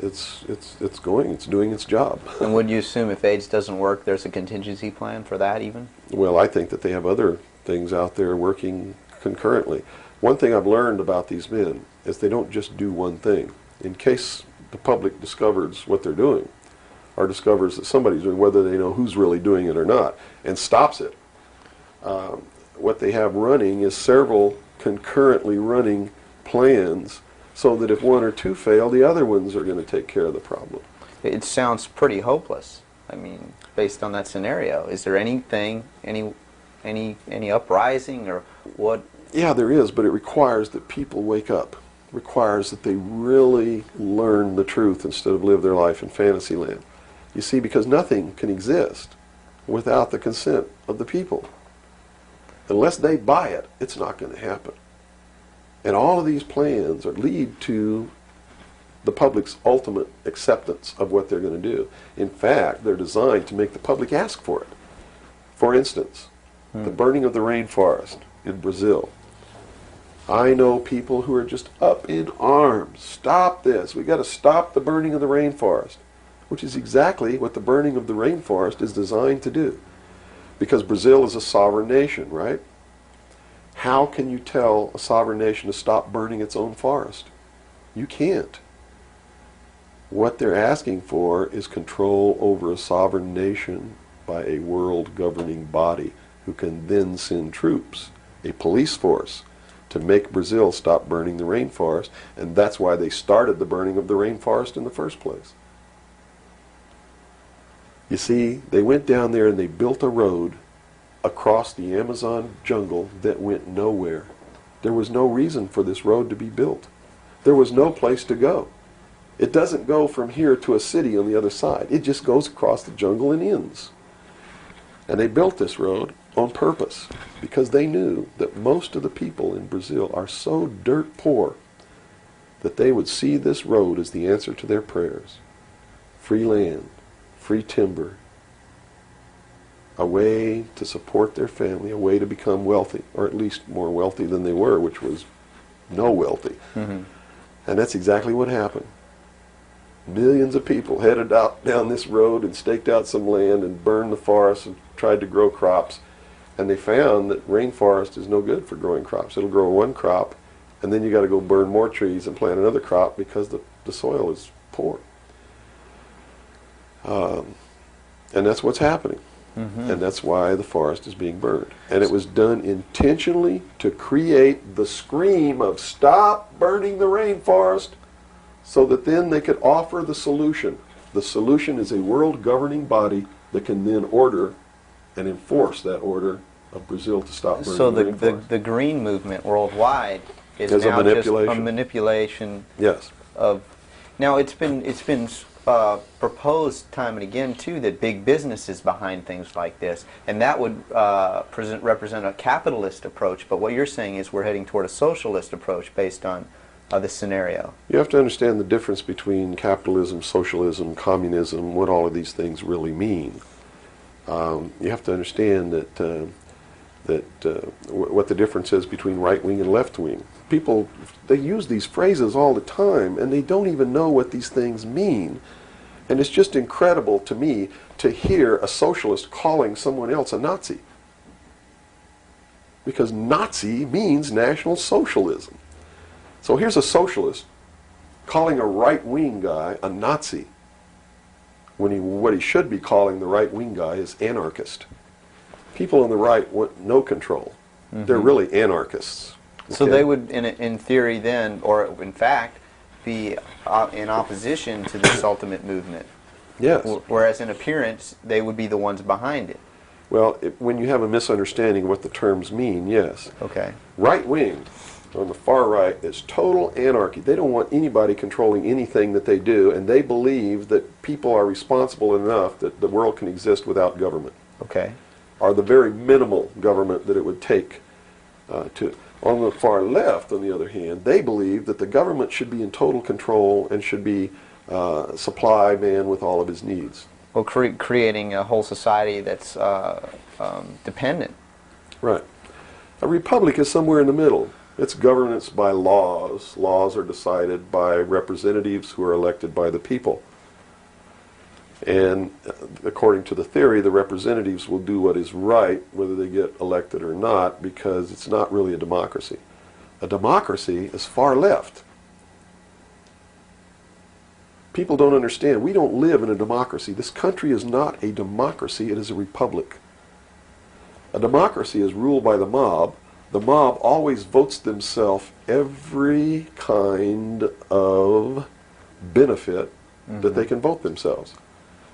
doing its job. And would you assume if AIDS doesn't work, there's a contingency plan for that even? Well, I think that they have other things out there working concurrently. One thing I've learned about these men is they don't just do one thing. In case the public discovers what they're doing, or discovers that somebody's doing, whether they know who's really doing it or not, and stops it, what they have running is several concurrently running plans, so that if one or two fail, the other ones are going to take care of the problem. It sounds pretty hopeless. I mean, based on that scenario, is there anything, any uprising or what? Yeah, there is, but it requires that people wake up. It requires that they really learn the truth instead of live their life in fantasy land. You see, because nothing can exist without the consent of the people. Unless they buy it, it's not going to happen. And all of these plans lead to the public's ultimate acceptance of what they're going to do. In fact, they're designed to make the public ask for it. For instance, the burning of the rainforest in Brazil. I know people who are just up in arms. Stop this. We've got to stop the burning of the rainforest, which is exactly what the burning of the rainforest is designed to do. Because Brazil is a sovereign nation, right? How can you tell a sovereign nation to stop burning its own forest? You can't. What they're asking for is control over a sovereign nation by a world governing body who can then send troops, a police force, to make Brazil stop burning the rainforest, and that's why they started the burning of the rainforest in the first place. You see, they went down there and they built a road across the Amazon jungle that went nowhere. There was no reason for this road to be built. There was no place to go. It doesn't go from here to a city on the other side. It just goes across the jungle and ends. And they built this road on purpose, because they knew that most of the people in Brazil are so dirt poor that they would see this road as the answer to their prayers. Free land, free timber, a way to support their family, a way to become wealthy, or at least more wealthy than they were, which was no wealthy. Mm-hmm. And that's exactly what happened. Millions of people headed out down this road and staked out some land and burned the forest and tried to grow crops. And they found that rainforest is no good for growing crops. It'll grow one crop, and then you got to go burn more trees and plant another crop because the soil is poor. And that's what's happening. Mm-hmm. And that's why the forest is being burned. And it was done intentionally to create the scream of stop burning the rainforest, so that then they could offer the solution. The solution is a world governing body that can then order and enforce that order of Brazil to stop burning So the rainforest. the green movement worldwide is Is a now just a manipulation. manipulation Yes. of. Now it's been proposed time and again too that big business is behind things like this, and that would represent a capitalist approach. But what you're saying is we're heading toward a socialist approach based on this scenario. You have to understand the difference between capitalism, socialism, communism, what all of these things really mean. You have to understand what the difference is between right wing and left wing. People, they use these phrases all the time, and they don't even know what these things mean. And it's just incredible to me to hear a socialist calling someone else a Nazi. Because Nazi means National Socialism. So here's a socialist calling a right-wing guy a Nazi, when what he should be calling the right-wing guy is anarchist. People on the right want no control. Mm-hmm. They're really anarchists. So Okay? they would, in theory then, or in fact, be in opposition to this ultimate movement. Yes. Whereas in appearance, they would be the ones behind it. Well, when you have a misunderstanding of what the terms mean, yes. Okay. Right-wing on the far right is total anarchy. They don't want anybody controlling anything that they do, and they believe that people are responsible enough that the world can exist without government, Okay. or the very minimal government that it would take to. On the far left, on the other hand, they believe that the government should be in total control and should be supply man with all of his needs. Well, creating a whole society that's dependent. Right. A republic is somewhere in the middle. It's governance by laws. Laws are decided by representatives who are elected by the people. And according to the theory, the representatives will do what is right, whether they get elected or not, because it's not really a democracy. A democracy is far left. People don't understand. We don't live in a democracy. This country is not a democracy. It is a republic. A democracy is ruled by the mob. The mob always votes themselves every kind of benefit that they can vote themselves.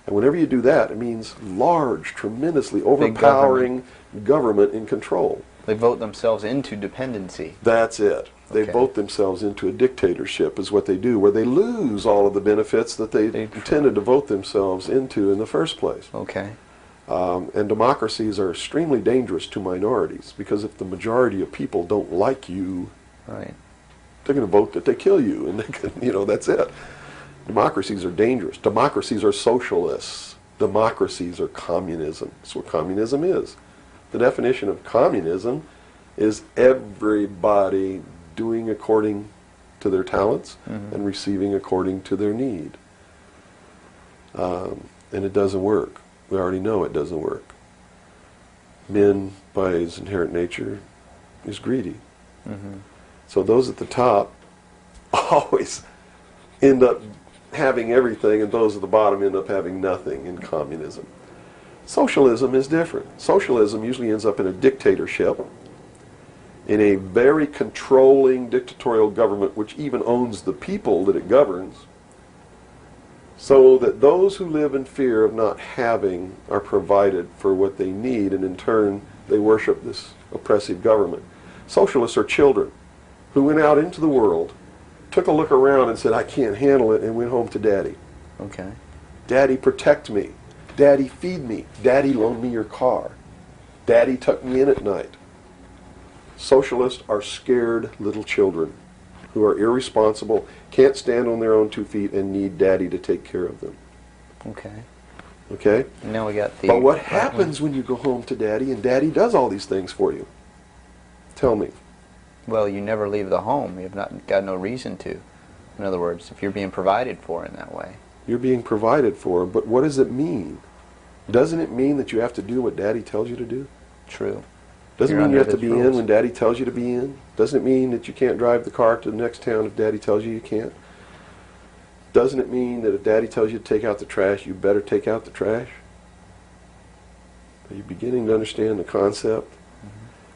And whenever you do that, it means large, tremendously overpowering government in control. They vote themselves into dependency. That's it. They Okay. vote themselves into a dictatorship is what they do, where they lose all of the benefits that they intended to vote themselves into in the first place. Okay. And democracies are extremely dangerous to minorities, because if the majority of people don't like you, Right. they're going to vote that they kill you, and they can, that's it. Democracies are dangerous. Democracies are socialists. Democracies are communism. That's what communism is. The definition of communism is everybody doing according to their talents and receiving according to their need. And it doesn't work. We already know it doesn't work. Man, by his inherent nature, is greedy. So those at the top always end up having everything, and those at the bottom end up having nothing in communism. Socialism is different. Socialism usually ends up in a dictatorship, in a very controlling dictatorial government which even owns the people that it governs, so that those who live in fear of not having are provided for what they need, and in turn they worship this oppressive government. Socialists are children who went out into the world, took a look around and said, I can't handle it, and went home to Daddy. Okay. Daddy, protect me. Daddy, feed me. Daddy, loan me your car. Daddy tucked me in at night. Socialists are scared little children who are irresponsible, can't stand on their own 2 feet, and need Daddy to take care of them. Okay. Okay? Now we got the... But what happens when you go home to Daddy and Daddy does all these things for you? Tell me. Well, you never leave the home. You've not got no reason to. In other words, if you're being provided for in that way. You're being provided for, but what does it mean? Doesn't it mean that you have to do what Daddy tells you to do? True. Doesn't You're mean you under have to his be in rules. when Daddy tells you to be in. Doesn't it mean that you can't drive the car to the next town if Daddy tells you you can't. Doesn't it mean that if Daddy tells you to take out the trash, you better take out the trash? Are you beginning to understand the concept?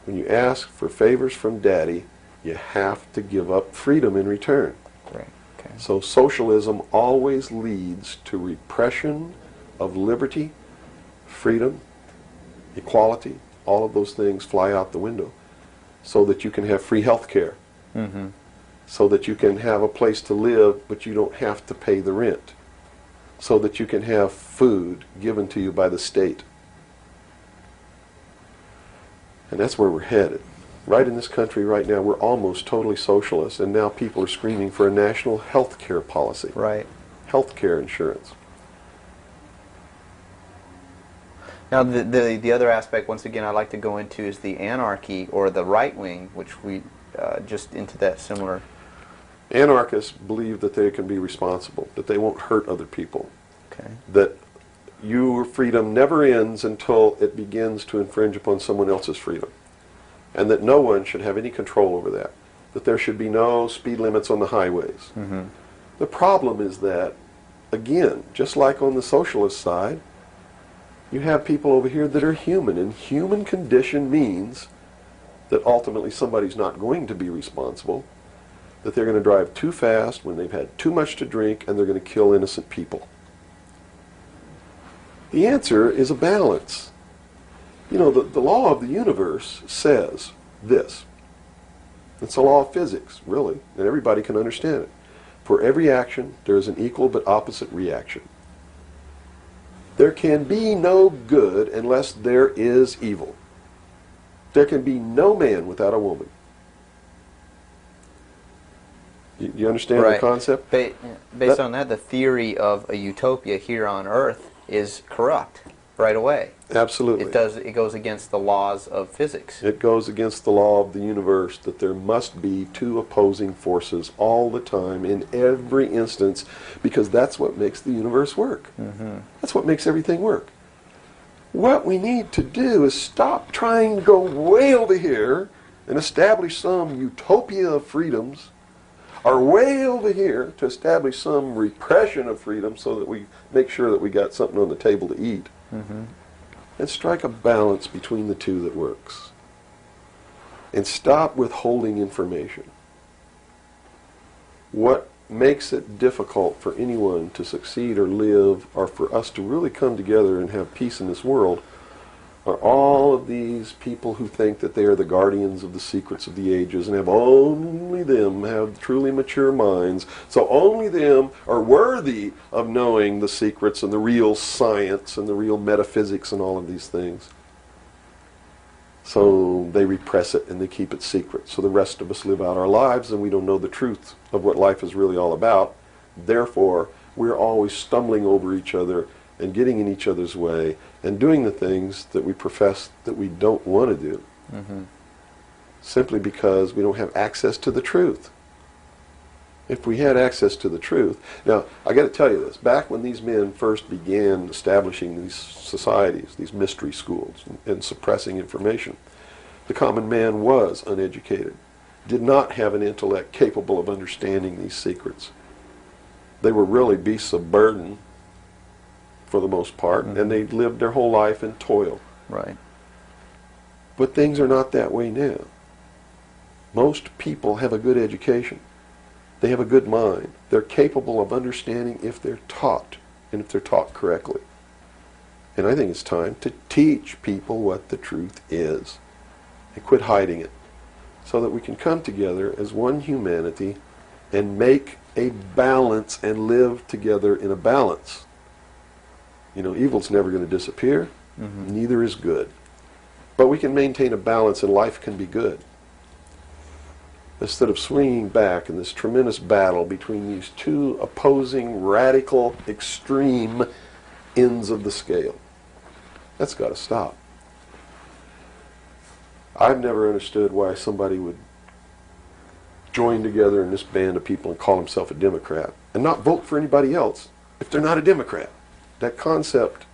When you ask for favors from Daddy, you have to give up freedom in return. Great. Okay. So socialism always leads to repression of liberty, freedom, equality. All of those things fly out the window so that you can have free health care, so that you can have a place to live but you don't have to pay the rent, so that you can have food given to you by the state. And that's where we're headed. Right in this country right now, we're almost totally socialist, and now people are screaming for a national health care policy, Right. health care insurance. Now, the other aspect, once again, I'd like to go into is the anarchy or the right wing, which we just into that similar. Anarchists believe that they can be responsible, that they won't hurt other people, Okay. that your freedom never ends until it begins to infringe upon someone else's freedom, and that no one should have any control over that there should be no speed limits on the highways. The problem is that, again, just like on the socialist side, you have people over here that are human, and human condition means that ultimately somebody's not going to be responsible, that they're going to drive too fast when they've had too much to drink, and they're going to kill innocent people. The answer is a balance. You know, the law of the universe says this. It's a law of physics, really, and everybody can understand it. For every action, there is an equal but opposite reaction. There can be no good unless there is evil. There can be no man without a woman. You understand the concept? Based on that, the theory of a utopia here on Earth is corrupt right away. Absolutely. It goes against the laws of physics. It goes against the law of the universe that there must be two opposing forces all the time in every instance, because that's what makes the universe work. That's what makes everything work. What we need to do is stop trying to go way over here and establish some utopia of freedoms, or way over here to establish some repression of freedom so that we make sure that we got something on the table to eat. And strike a balance between the two that works. And stop withholding information. What makes it difficult for anyone to succeed or live, or for us to really come together and have peace in this world, are all of these people who think that they are the guardians of the secrets of the ages, and have only them have truly mature minds, so only them are worthy of knowing the secrets and the real science and the real metaphysics and all of these things. So they repress it and they keep it secret, so the rest of us live out our lives and we don't know the truth of what life is really all about. Therefore, we're always stumbling over each other and getting in each other's way and doing the things that we profess that we don't want to do, simply because we don't have access to the truth. If we had access to the truth... Now, I got to tell you this. Back when these men first began establishing these societies, these mystery schools, and suppressing information, the common man was uneducated, did not have an intellect capable of understanding these secrets. They were really beasts of burden, for the most part, and they lived their whole life in toil. Right. But things are not that way now. Most people have a good education. They have a good mind. They're capable of understanding if they're taught, and if they're taught correctly. And I think it's time to teach people what the truth is, and quit hiding it, so that we can come together as one humanity and make a balance and live together in a balance. You know, evil's never going to disappear. Neither is good. But we can maintain a balance and life can be good. Instead of swinging back in this tremendous battle between these two opposing, radical, extreme ends of the scale. That's got to stop. I've never understood why somebody would join together in this band of people and call himself a Democrat and not vote for anybody else if they're not a Democrat. That concept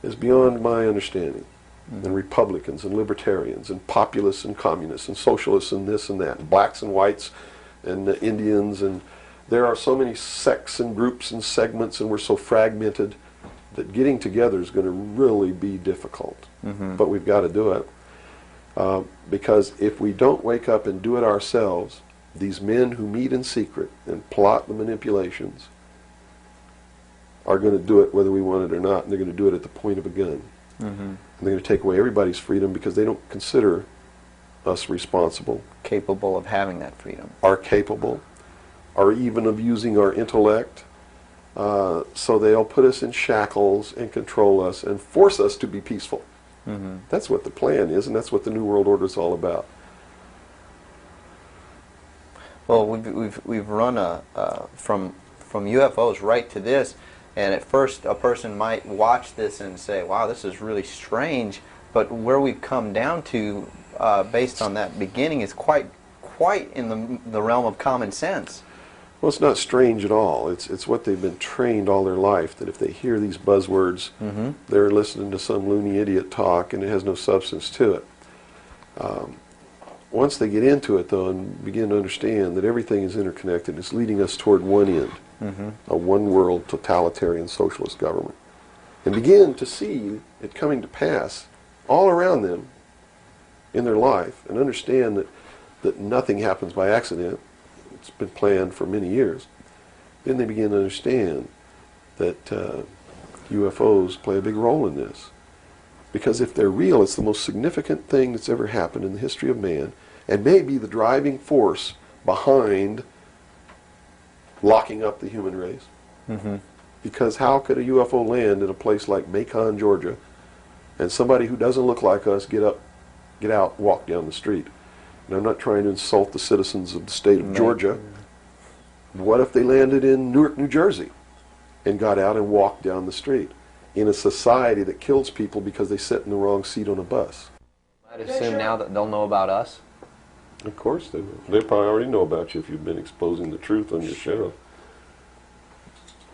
is beyond my understanding. And Republicans and Libertarians and Populists and Communists and Socialists and this and that, and blacks and whites and Indians, and there are so many sects and groups and segments, and we're so fragmented that getting together is going to really be difficult. But we've got to do it. Because if we don't wake up and do it ourselves, these men who meet in secret and plot the manipulations are going to do it whether we want it or not, and they're going to do it at the point of a gun. And they're going to take away everybody's freedom because they don't consider us responsible, Capable of having that freedom. are capable, or even of using our intellect. So they'll put us in shackles and control us and force us to be peaceful. That's what the plan is, and that's what the New World Order is all about. Well, we've run from UFOs right to this, and at first a person might watch this and say, "Wow, this is really strange." But where we've come down to, based on that beginning, is quite in the realm of common sense. Well, it's not strange at all. It's what they've been trained all their life, that if they hear these buzzwords, they're listening to some loony idiot talk, and it has no substance to it. Once they get into it, though, and begin to understand that everything is interconnected, it's leading us toward one end, a one-world totalitarian socialist government, and begin to see it coming to pass all around them in their life, and understand that nothing happens by accident. It's been planned for many years. Then they begin to understand that UFOs play a big role in this. Because if they're real, it's the most significant thing that's ever happened in the history of man, and may be the driving force behind locking up the human race. Because how could a UFO land in a place like Macon, Georgia, and somebody who doesn't look like us get out, walk down the street? And I'm not trying to insult the citizens of the state of Georgia. What if they landed in Newark, New Jersey, and got out and walked down the street in a society that kills people because they sit in the wrong seat on a bus? I'd assume now that they'll know about us. Of course they will. They probably already know about you if you've been exposing the truth on your show.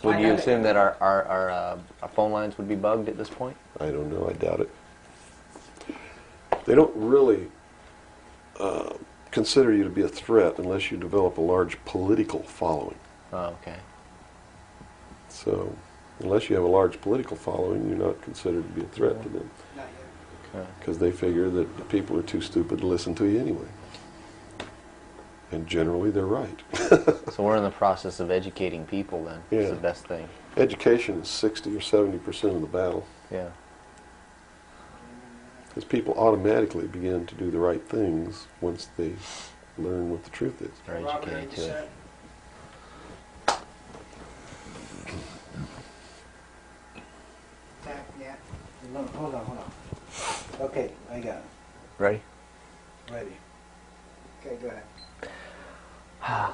Would you assume that our phone lines would be bugged at this point? I don't know. I doubt it. They don't really consider you to be a threat unless you develop a large political following. Oh, okay. So, unless you have a large political following, you're not considered to be a threat to them. Not yet. Because they figure that the people are too stupid to listen to you anyway. And generally, they're right. So we're in the process of educating people then. Yeah. Is the best thing. Education is 60 or 70% of the battle. Yeah. Because people automatically begin to do the right things once they learn what the truth is. They're educated to it. Yeah. No, hold on. Okay, I got it. Ready? Ready. Okay, go ahead.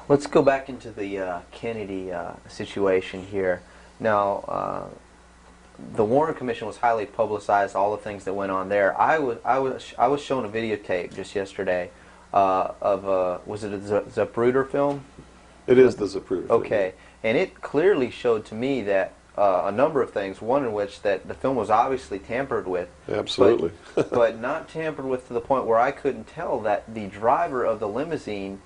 Let's go back into the Kennedy situation here. Now, the Warren Commission was highly publicized. All the things that went on there. I was shown a videotape just yesterday of was it a Zapruder film? It is the Zapruder. Okay, and it clearly showed to me that a number of things. One in which that the film was obviously tampered with. Absolutely. but not tampered with to the point where I couldn't tell that the driver of the limousine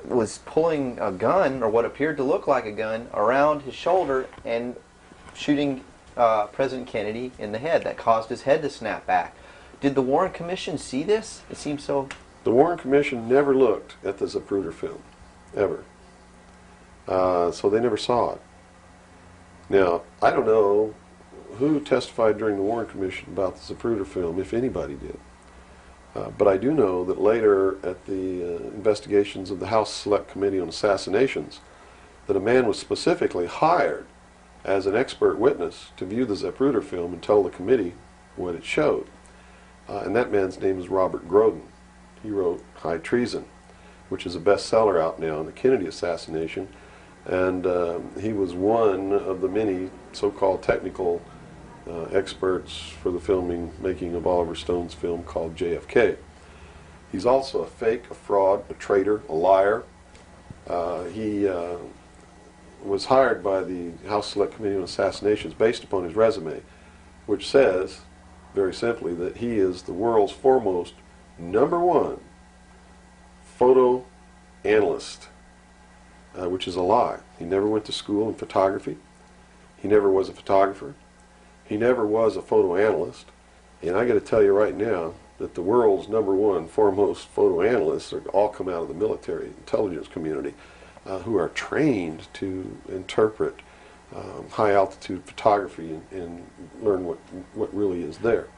was pulling a gun, or what appeared to look like a gun, around his shoulder and shooting President Kennedy in the head. That caused his head to snap back. Did the Warren Commission see this? It seems so. The Warren Commission never looked at the Zapruder film, ever. So they never saw it. Now, I don't know who testified during the Warren Commission about the Zapruder film, if anybody did. But I do know that later at the investigations of the House Select Committee on Assassinations, that a man was specifically hired as an expert witness to view the Zapruder film and tell the committee what it showed. And that man's name is Robert Groden. He wrote High Treason, which is a bestseller out now on the Kennedy assassination. And he was one of the many so-called technical experts for the making of Oliver Stone's film called JFK. He's also a fake, a fraud, a traitor, a liar. He was hired by the House Select Committee on Assassinations based upon his resume, which says, very simply, that he is the world's foremost #1 photo analyst, which is a lie. He never went to school in photography. He never was a photographer. He never was a photo analyst. And I got to tell you right now that the world's #1 foremost photo analysts are all come out of the military intelligence community, who are trained to interpret high altitude photography and learn what really is there.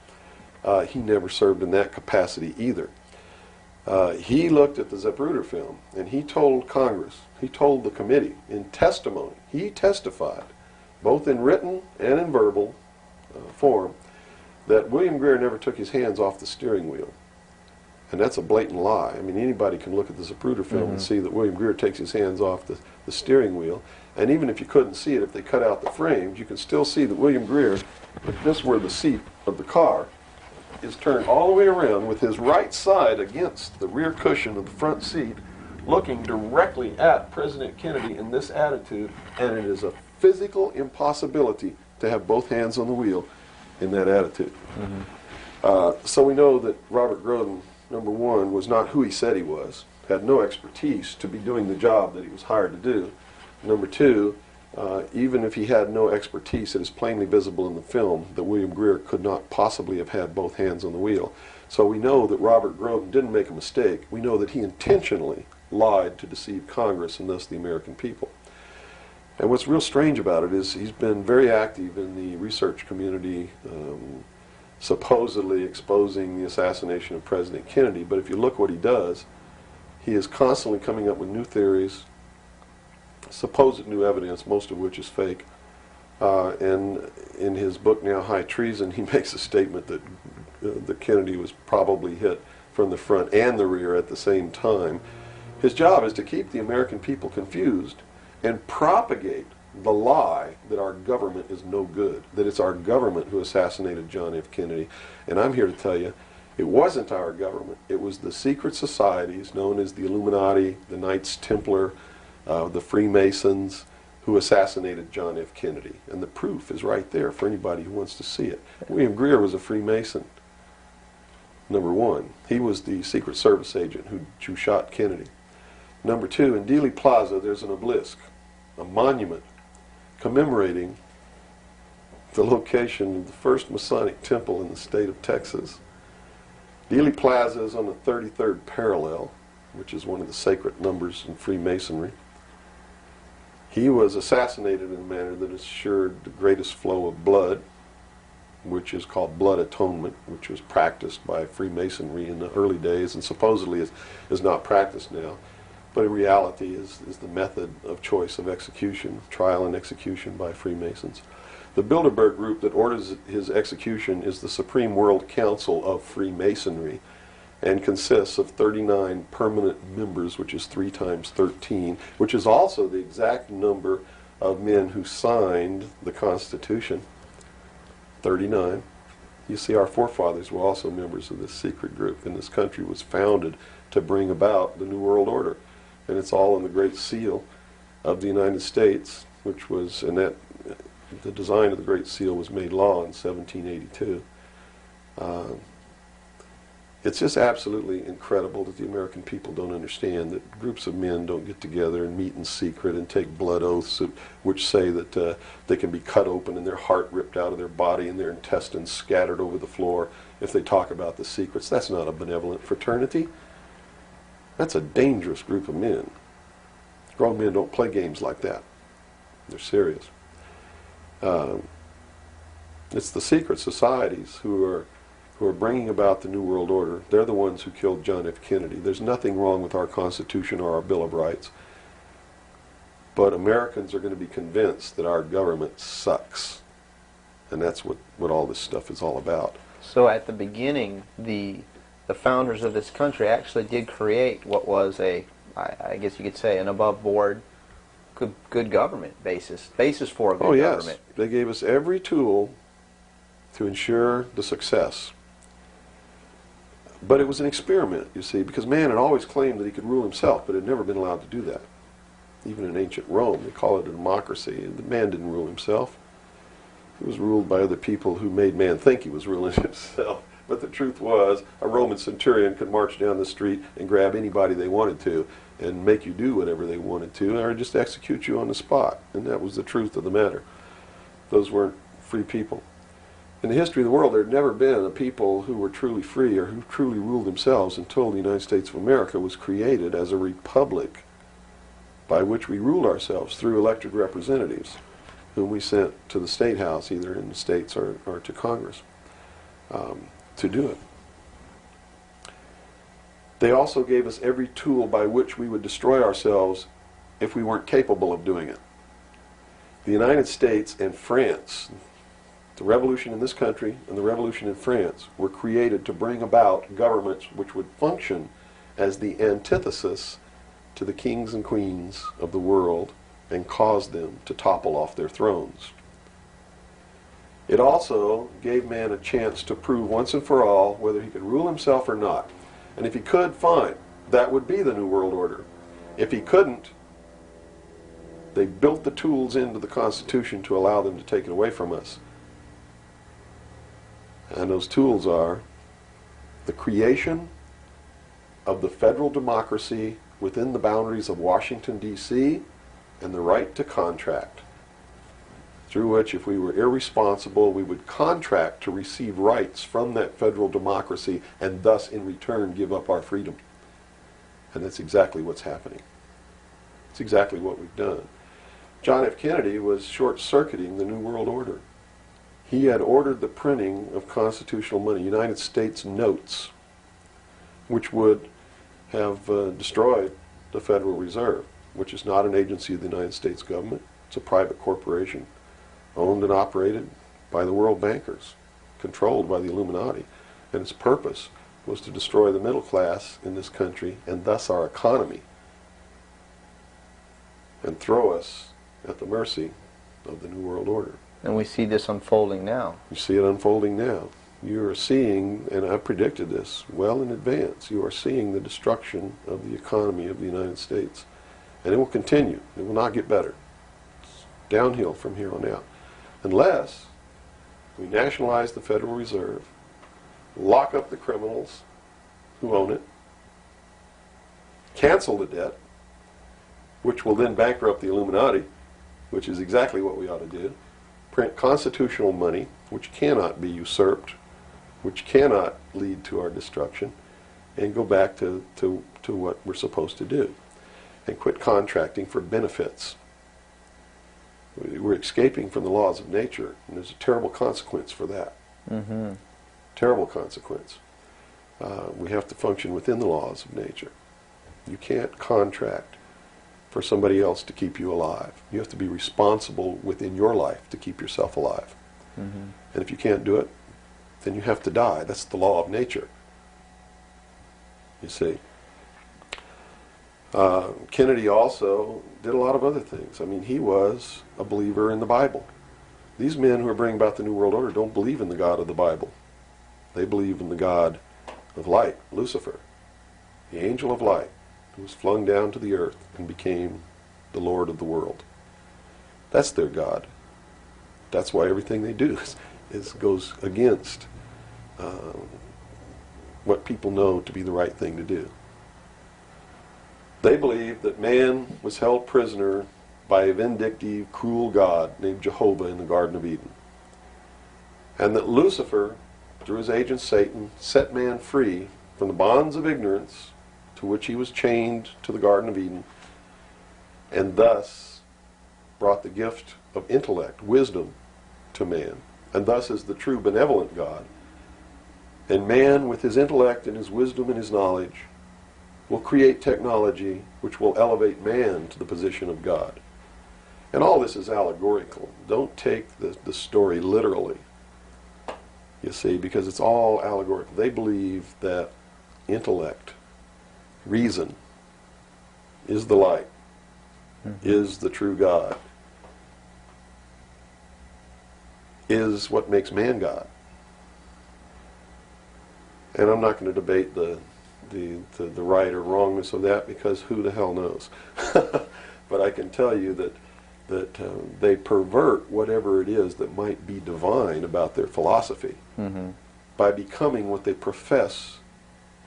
He never served in that capacity either. He looked at the Zapruder film and he told Congress, he told the committee in testimony, he testified, both in written and in verbal form, that William Greer never took his hands off the steering wheel. And that's a blatant lie. I mean, anybody can look at the Zapruder film and see that William Greer takes his hands off the steering wheel. And even if you couldn't see it, if they cut out the frames, you can still see that William Greer, if this were the seat of the car, is turned all the way around with his right side against the rear cushion of the front seat, looking directly at President Kennedy in this attitude, and it is a physical impossibility to have both hands on the wheel in that attitude. So we know that Robert Groden, #1, was not who he said he was, had no expertise to be doing the job that he was hired to do. #2, even if he had no expertise, it is plainly visible in the film that William Greer could not possibly have had both hands on the wheel. So we know that Robert Groden didn't make a mistake. We know that he intentionally lied to deceive Congress and thus the American people. And what's real strange about it is he's been very active in the research community, supposedly exposing the assassination of President Kennedy. But if you look what he does, he is constantly coming up with new theories, supposed new evidence, most of which is fake. And in his book now, High Treason, he makes a statement that Kennedy was probably hit from the front and the rear at the same time. His job is to keep the American people confused and propagate the lie that our government is no good, that it's our government who assassinated John F. Kennedy. And I'm here to tell you, it wasn't our government. It was the secret societies known as the Illuminati, the Knights Templar, the Freemasons, who assassinated John F. Kennedy. And the proof is right there for anybody who wants to see it. William Greer was a Freemason, #1. He was the Secret Service agent who shot Kennedy. #2, in Dealey Plaza, there's an obelisk, a monument commemorating the location of the first Masonic temple in the state of Texas. Dealey Plaza is on the 33rd parallel, which is one of the sacred numbers in Freemasonry. He was assassinated in a manner that assured the greatest flow of blood, which is called blood atonement, which was practiced by Freemasonry in the early days and supposedly is not practiced now. But in reality is the method of choice of execution, trial and execution by Freemasons. The Bilderberg group that orders his execution is the Supreme World Council of Freemasonry and consists of 39 permanent members, which is 3 times 13, which is also the exact number of men who signed the Constitution, 39. You see, our forefathers were also members of this secret group, and this country was founded to bring about the New World Order. And it's all in the Great Seal of the United States, which was, and that the design of the Great Seal was made law in 1782. It's just absolutely incredible that the American people don't understand that groups of men don't get together and meet in secret and take blood oaths which say that they can be cut open and their heart ripped out of their body and their intestines scattered over the floor if they talk about the secrets. That's not a benevolent fraternity. That's a dangerous group of men. Grown men don't play games like that. They're serious. It's the secret societies who are bringing about the New World Order. They're the ones who killed John F. Kennedy. There's nothing wrong with our Constitution or our Bill of Rights. But Americans are going to be convinced that our government sucks. And that's what all this stuff is all about. So at the beginning, the founders of this country actually did create what was I guess you could say, an above board, good government basis for a good government. Yes, they gave us every tool to ensure the success. But it was an experiment, you see, because man had always claimed that he could rule himself, but had never been allowed to do that. Even in ancient Rome, they call it a democracy. The man didn't rule himself. He was ruled by other people who made man think he was ruling himself. But the truth was, a Roman centurion could march down the street and grab anybody they wanted to and make you do whatever they wanted to, or just execute you on the spot. And that was the truth of the matter. Those weren't free people. In the history of the world, there had never been a people who were truly free or who truly ruled themselves until the United States of America was created as a republic by which we ruled ourselves through elected representatives whom we sent to the State House, either in the states or to Congress, to do it. They also gave us every tool by which we would destroy ourselves if we weren't capable of doing it. The United States and France, the revolution in this country and the revolution in France, were created to bring about governments which would function as the antithesis to the kings and queens of the world and cause them to topple off their thrones. It also gave man a chance to prove once and for all whether he could rule himself or not. And if he could, fine. That would be the New World Order. If he couldn't, they built the tools into the Constitution to allow them to take it away from us. And those tools are the creation of the federal democracy within the boundaries of Washington, D.C., and the right to contract, through which, if we were irresponsible, we would contract to receive rights from that federal democracy and thus, in return, give up our freedom. And that's exactly what's happening. It's exactly what we've done. John F. Kennedy was short-circuiting the New World Order. He had ordered the printing of constitutional money, United States notes, which would have destroyed the Federal Reserve, which is not an agency of the United States government. It's a private corporation owned and operated by the world bankers, controlled by the Illuminati. And its purpose was to destroy the middle class in this country and thus our economy, and throw us at the mercy of the New World Order. And we see this unfolding now. You see it unfolding now. You are seeing, and I predicted this well in advance, you are seeing the destruction of the economy of the United States. And it will continue. It will not get better. It's downhill from here on out. Unless we nationalize the Federal Reserve, lock up the criminals who own it, cancel the debt, which will then bankrupt the Illuminati, which is exactly what we ought to do, print constitutional money, which cannot be usurped, which cannot lead to our destruction, and go back to what we're supposed to do, and quit contracting for benefits. We're escaping from the laws of nature, and there's a terrible consequence for that. Mm-hmm. Terrible consequence. We have to function within the laws of nature. You can't contract for somebody else to keep you alive. You have to be responsible within your life to keep yourself alive. Mm-hmm. And if you can't do it, then you have to die. That's the law of nature. You see. Kennedy also did a lot of other things. I mean, he was a believer in the Bible. These men who are bringing about the New World Order don't believe in the God of the Bible. They believe in the God of light, Lucifer, the angel of light, who was flung down to the earth and became the Lord of the world. That's their God. That's why everything they do goes against what people know to be the right thing to do. They believe that man was held prisoner by a vindictive, cruel God named Jehovah in the Garden of Eden. And that Lucifer, through his agent Satan, set man free from the bonds of ignorance to which he was chained to the Garden of Eden, and thus brought the gift of intellect, wisdom, to man, and thus is the true benevolent God. And man, with his intellect and his wisdom and his knowledge, will create technology which will elevate man to the position of God. And all this is allegorical. Don't take the story literally. You see, because it's all allegorical. They believe that intellect, reason, is the light, is the true God, is what makes man God. And I'm not going to debate the right or wrongness of that, because who the hell knows? But I can tell you that they pervert whatever it is that might be divine about their philosophy by becoming what they profess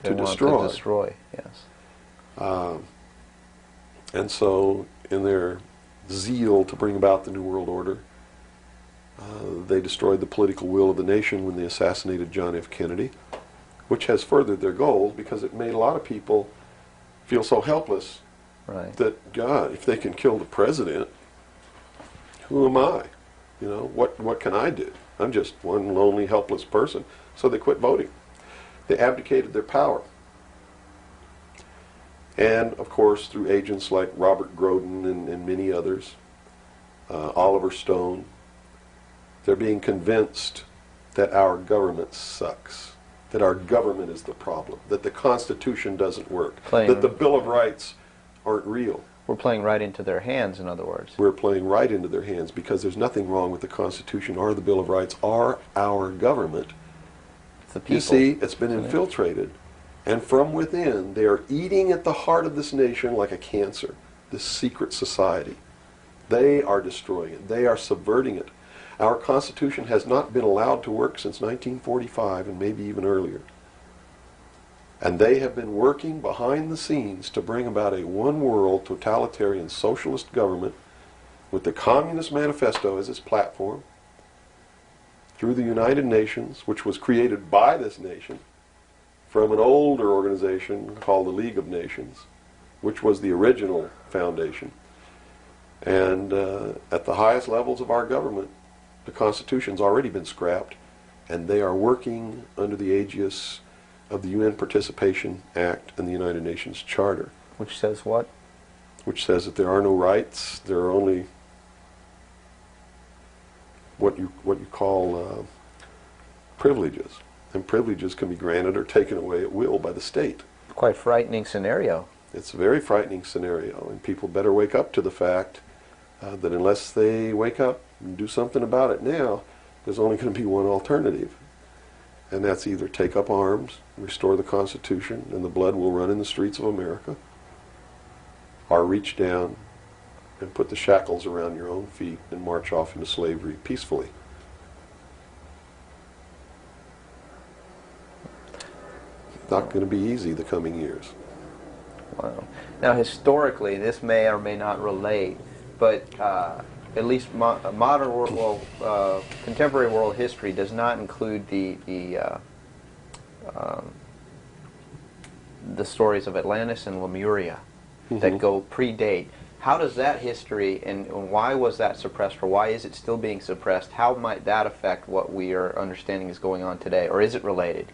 They to want destroy. To destroy, yes. And so, in their zeal to bring about the New World Order, they destroyed the political will of the nation when they assassinated John F. Kennedy, which has furthered their goals, because it made a lot of people feel so helpless Right. that, God, if they can kill the president, who am I? You know, what can I do? I'm just one lonely, helpless person. So they quit voting. They abdicated their power. And, of course, through agents like Robert Groden and many others, Oliver Stone, they're being convinced that our government sucks, that our government is the problem, that the Constitution doesn't work, that the Bill of Rights aren't real. We're playing right into their hands, in other words. We're playing right into their hands, because there's nothing wrong with the Constitution or the Bill of Rights or our government. It's the people. You see, it's been infiltrated. And from within, they are eating at the heart of this nation like a cancer, this secret society. They are destroying it. They are subverting it. Our Constitution has not been allowed to work since 1945, and maybe even earlier. And they have been working behind the scenes to bring about a one-world totalitarian socialist government with the Communist Manifesto as its platform, through the United Nations, which was created by this nation from an older organization called the League of Nations, which was the original foundation. And at the highest levels of our government, the Constitution's already been scrapped, and they are working under the aegis of the UN Participation Act and the United Nations Charter. Which says what? Which says that there are no rights, there are only what you call privileges. And privileges can be granted or taken away at will by the state. Quite frightening scenario. It's a very frightening scenario, and people better wake up to the fact that unless they wake up and do something about it now, there's only going to be one alternative. And that's either take up arms, restore the Constitution, and the blood will run in the streets of America, or reach down and put the shackles around your own feet and march off into slavery peacefully. Not going to be easy the coming years. Wow. Now, historically, this may or may not relate, but at least modern world, contemporary world history does not include the stories of Atlantis and Lemuria that go predate. How does that history, and why was that suppressed, or why is it still being suppressed? How might that affect what we are understanding is going on today, or is it related?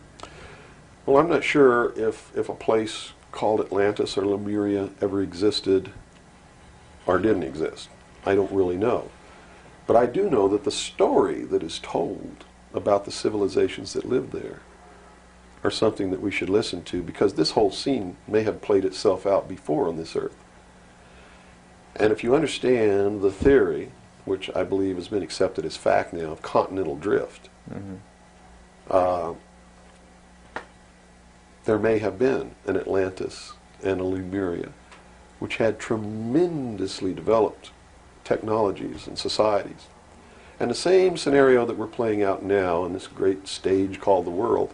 Well, I'm not sure if a place called Atlantis or Lemuria ever existed or didn't exist. I don't really know. But I do know that the story that is told about the civilizations that lived there are something that we should listen to, because this whole scene may have played itself out before on this earth. And if you understand the theory, which I believe has been accepted as fact now, of continental drift, there may have been an Atlantis and a Lemuria, which had tremendously developed technologies and societies. And the same scenario that we're playing out now in this great stage called the world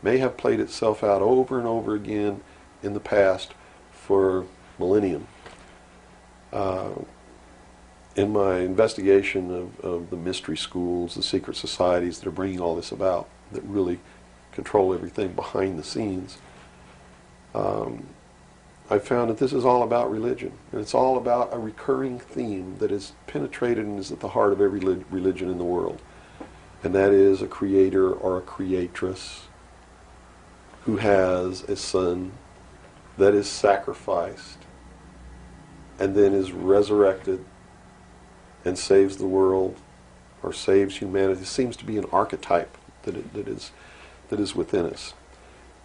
may have played itself out over and over again in the past for millennium. In my investigation of the mystery schools, the secret societies that are bringing all this about, that really control everything behind the scenes, I found that this is all about religion. And it's all about a recurring theme that is penetrated and is at the heart of every religion in the world. And that is a creator or a creatress who has a son that is sacrificed and then is resurrected and saves the world or saves humanity. It seems to be an archetype that is within us.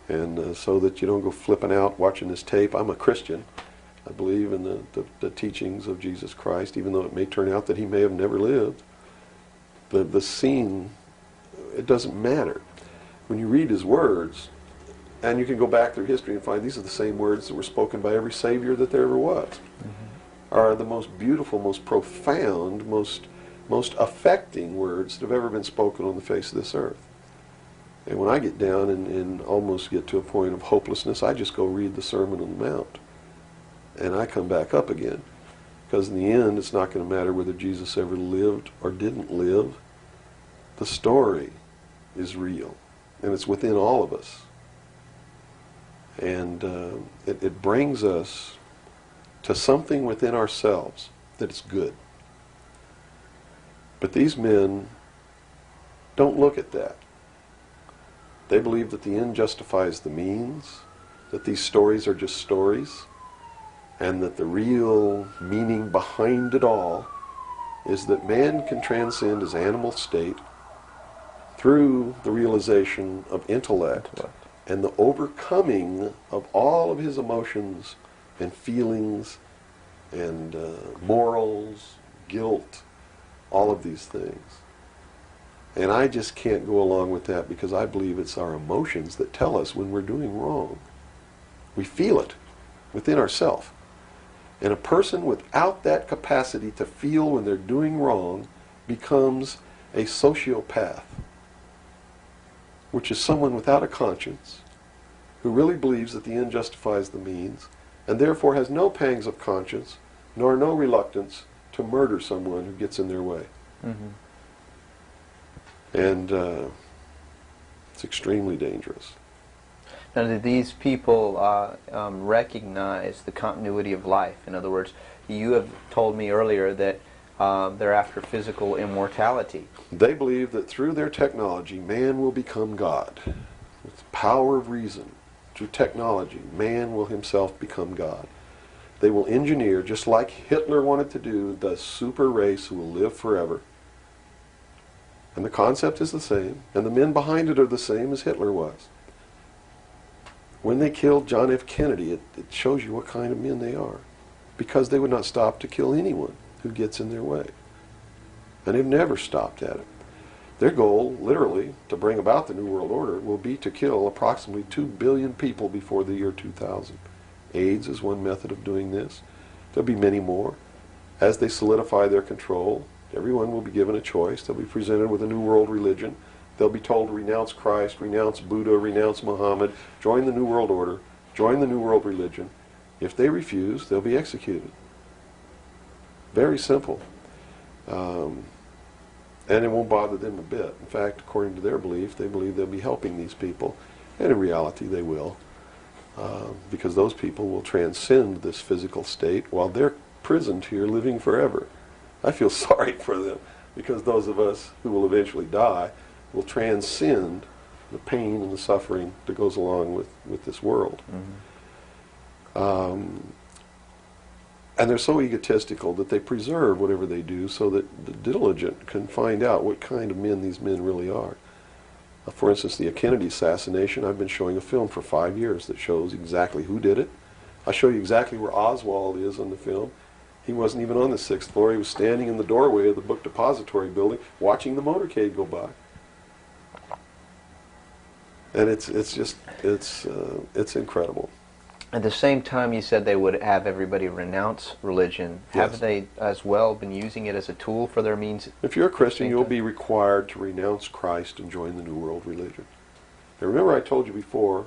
And so that you don't go flipping out watching this tape. I'm a Christian. I believe in the teachings of Jesus Christ, even though it may turn out that he may have never lived. The scene, it doesn't matter. When you read his words, and you can go back through history and find these are the same words that were spoken by every Savior that there ever was, are the most beautiful, most profound, most affecting words that have ever been spoken on the face of this earth. And when I get down and almost get to a point of hopelessness, I just go read the Sermon on the Mount. And I come back up again. Because in the end, it's not going to matter whether Jesus ever lived or didn't live. The story is real. And it's within all of us. And it brings us to something within ourselves that is good. But these men don't look at that. They believe that the end justifies the means, that these stories are just stories, and that the real meaning behind it all is that man can transcend his animal state through the realization of intellect and the overcoming of all of his emotions and feelings and morals, guilt, all of these things. And I just can't go along with that because I believe it's our emotions that tell us when we're doing wrong. We feel it within ourselves. And a person without that capacity to feel when they're doing wrong becomes a sociopath, which is someone without a conscience who really believes that the end justifies the means and therefore has no pangs of conscience nor no reluctance to murder someone who gets in their way. Mm-hmm. And it's extremely dangerous. Now, do these people recognize the continuity of life? In other words, you have told me earlier that they're after physical immortality. They believe that through their technology, man will become God. With the power of reason, through technology, man will himself become God. They will engineer, just like Hitler wanted to do, the super race who will live forever. And the concept is the same, and the men behind it are the same as Hitler was. When they killed John F. Kennedy, it shows you what kind of men they are. Because they would not stop to kill anyone who gets in their way. And they've never stopped at it. Their goal, literally, to bring about the New World Order will be to kill approximately 2 billion people before the year 2000. AIDS is one method of doing this. There'll be many more. As they solidify their control, everyone will be given a choice. They'll be presented with a new world religion. They'll be told to renounce Christ, renounce Buddha, renounce Muhammad, join the New World Order, join the New World Religion. If they refuse, they'll be executed. Very simple. And it won't bother them a bit. In fact, according to their belief, they believe they'll be helping these people. And in reality, they will. Because those people will transcend this physical state while they're prisoned here living forever. I feel sorry for them because those of us who will eventually die will transcend the pain and the suffering that goes along with this world. Mm-hmm. And they're so egotistical that they preserve whatever they do so that the diligent can find out what kind of men these men really are. For instance, the Kennedy assassination, I've been showing a film for 5 years that shows exactly who did it. I show you exactly where Oswald is on the film. He wasn't even on the 6th floor. He was standing in the doorway of the book depository building watching the motorcade go by. And it's incredible. At the same time, you said they would have everybody renounce religion. Yes. Have they as well been using it as a tool for their means? If you're a Christian, you'll be required to renounce Christ and join the New World Religion. Now remember I told you before,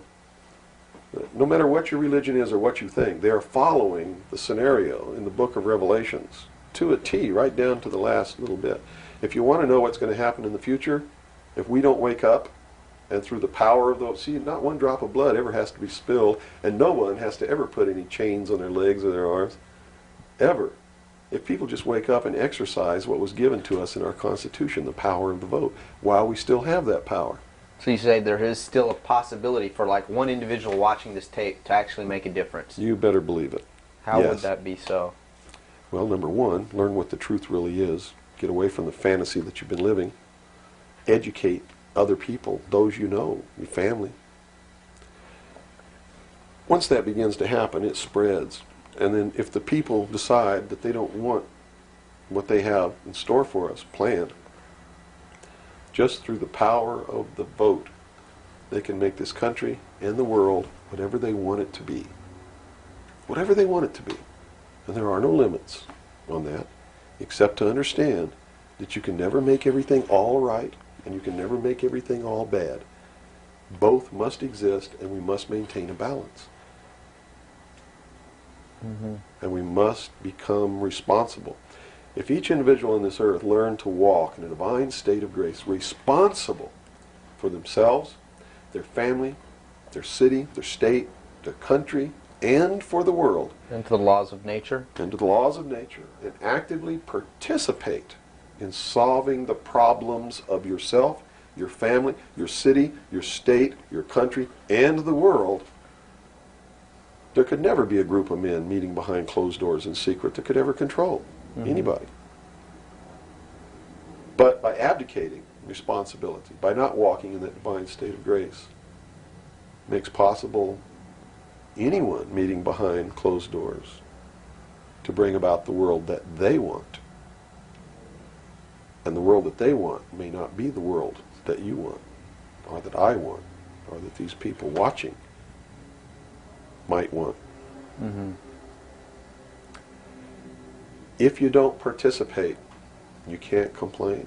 that no matter what your religion is or what you think, they are following the scenario in the book of Revelations to a T, right down to the last little bit. If you want to know what's going to happen in the future, if we don't wake up, and through the power of those, see, not one drop of blood ever has to be spilled, and no one has to ever put any chains on their legs or their arms, ever. If people just wake up and exercise what was given to us in our Constitution, the power of the vote, while we still have that power. So you say there is still a possibility for like one individual watching this tape to actually make a difference. You better believe it. How Yes. would that be so? Well, number one, learn what the truth really is. Get away from the fantasy that you've been living. Educate other people, those you know, your family. Once that begins to happen, it spreads. And then if the people decide that they don't want what they have in store for us planned, just through the power of the vote, they can make this country and the world whatever they want it to be. Whatever they want it to be. And there are no limits on that, except to understand that you can never make everything all right, and you can never make everything all bad. Both must exist, and we must maintain a balance. And we must become responsible. If each individual on this earth learned to walk in a divine state of grace, responsible for themselves, their family, their city, their state, their country, and for the world, And to the laws of nature. and to the laws of nature, and actively participate in solving the problems of yourself, your family, your city, your state, your country, and the world, there could never be a group of men meeting behind closed doors in secret that could ever control anybody. But by abdicating responsibility, by not walking in that divine state of grace, makes possible anyone meeting behind closed doors to bring about the world that they want. And the world that they want may not be the world that you want, or that I want, or that these people watching might want. If you don't participate, you can't complain.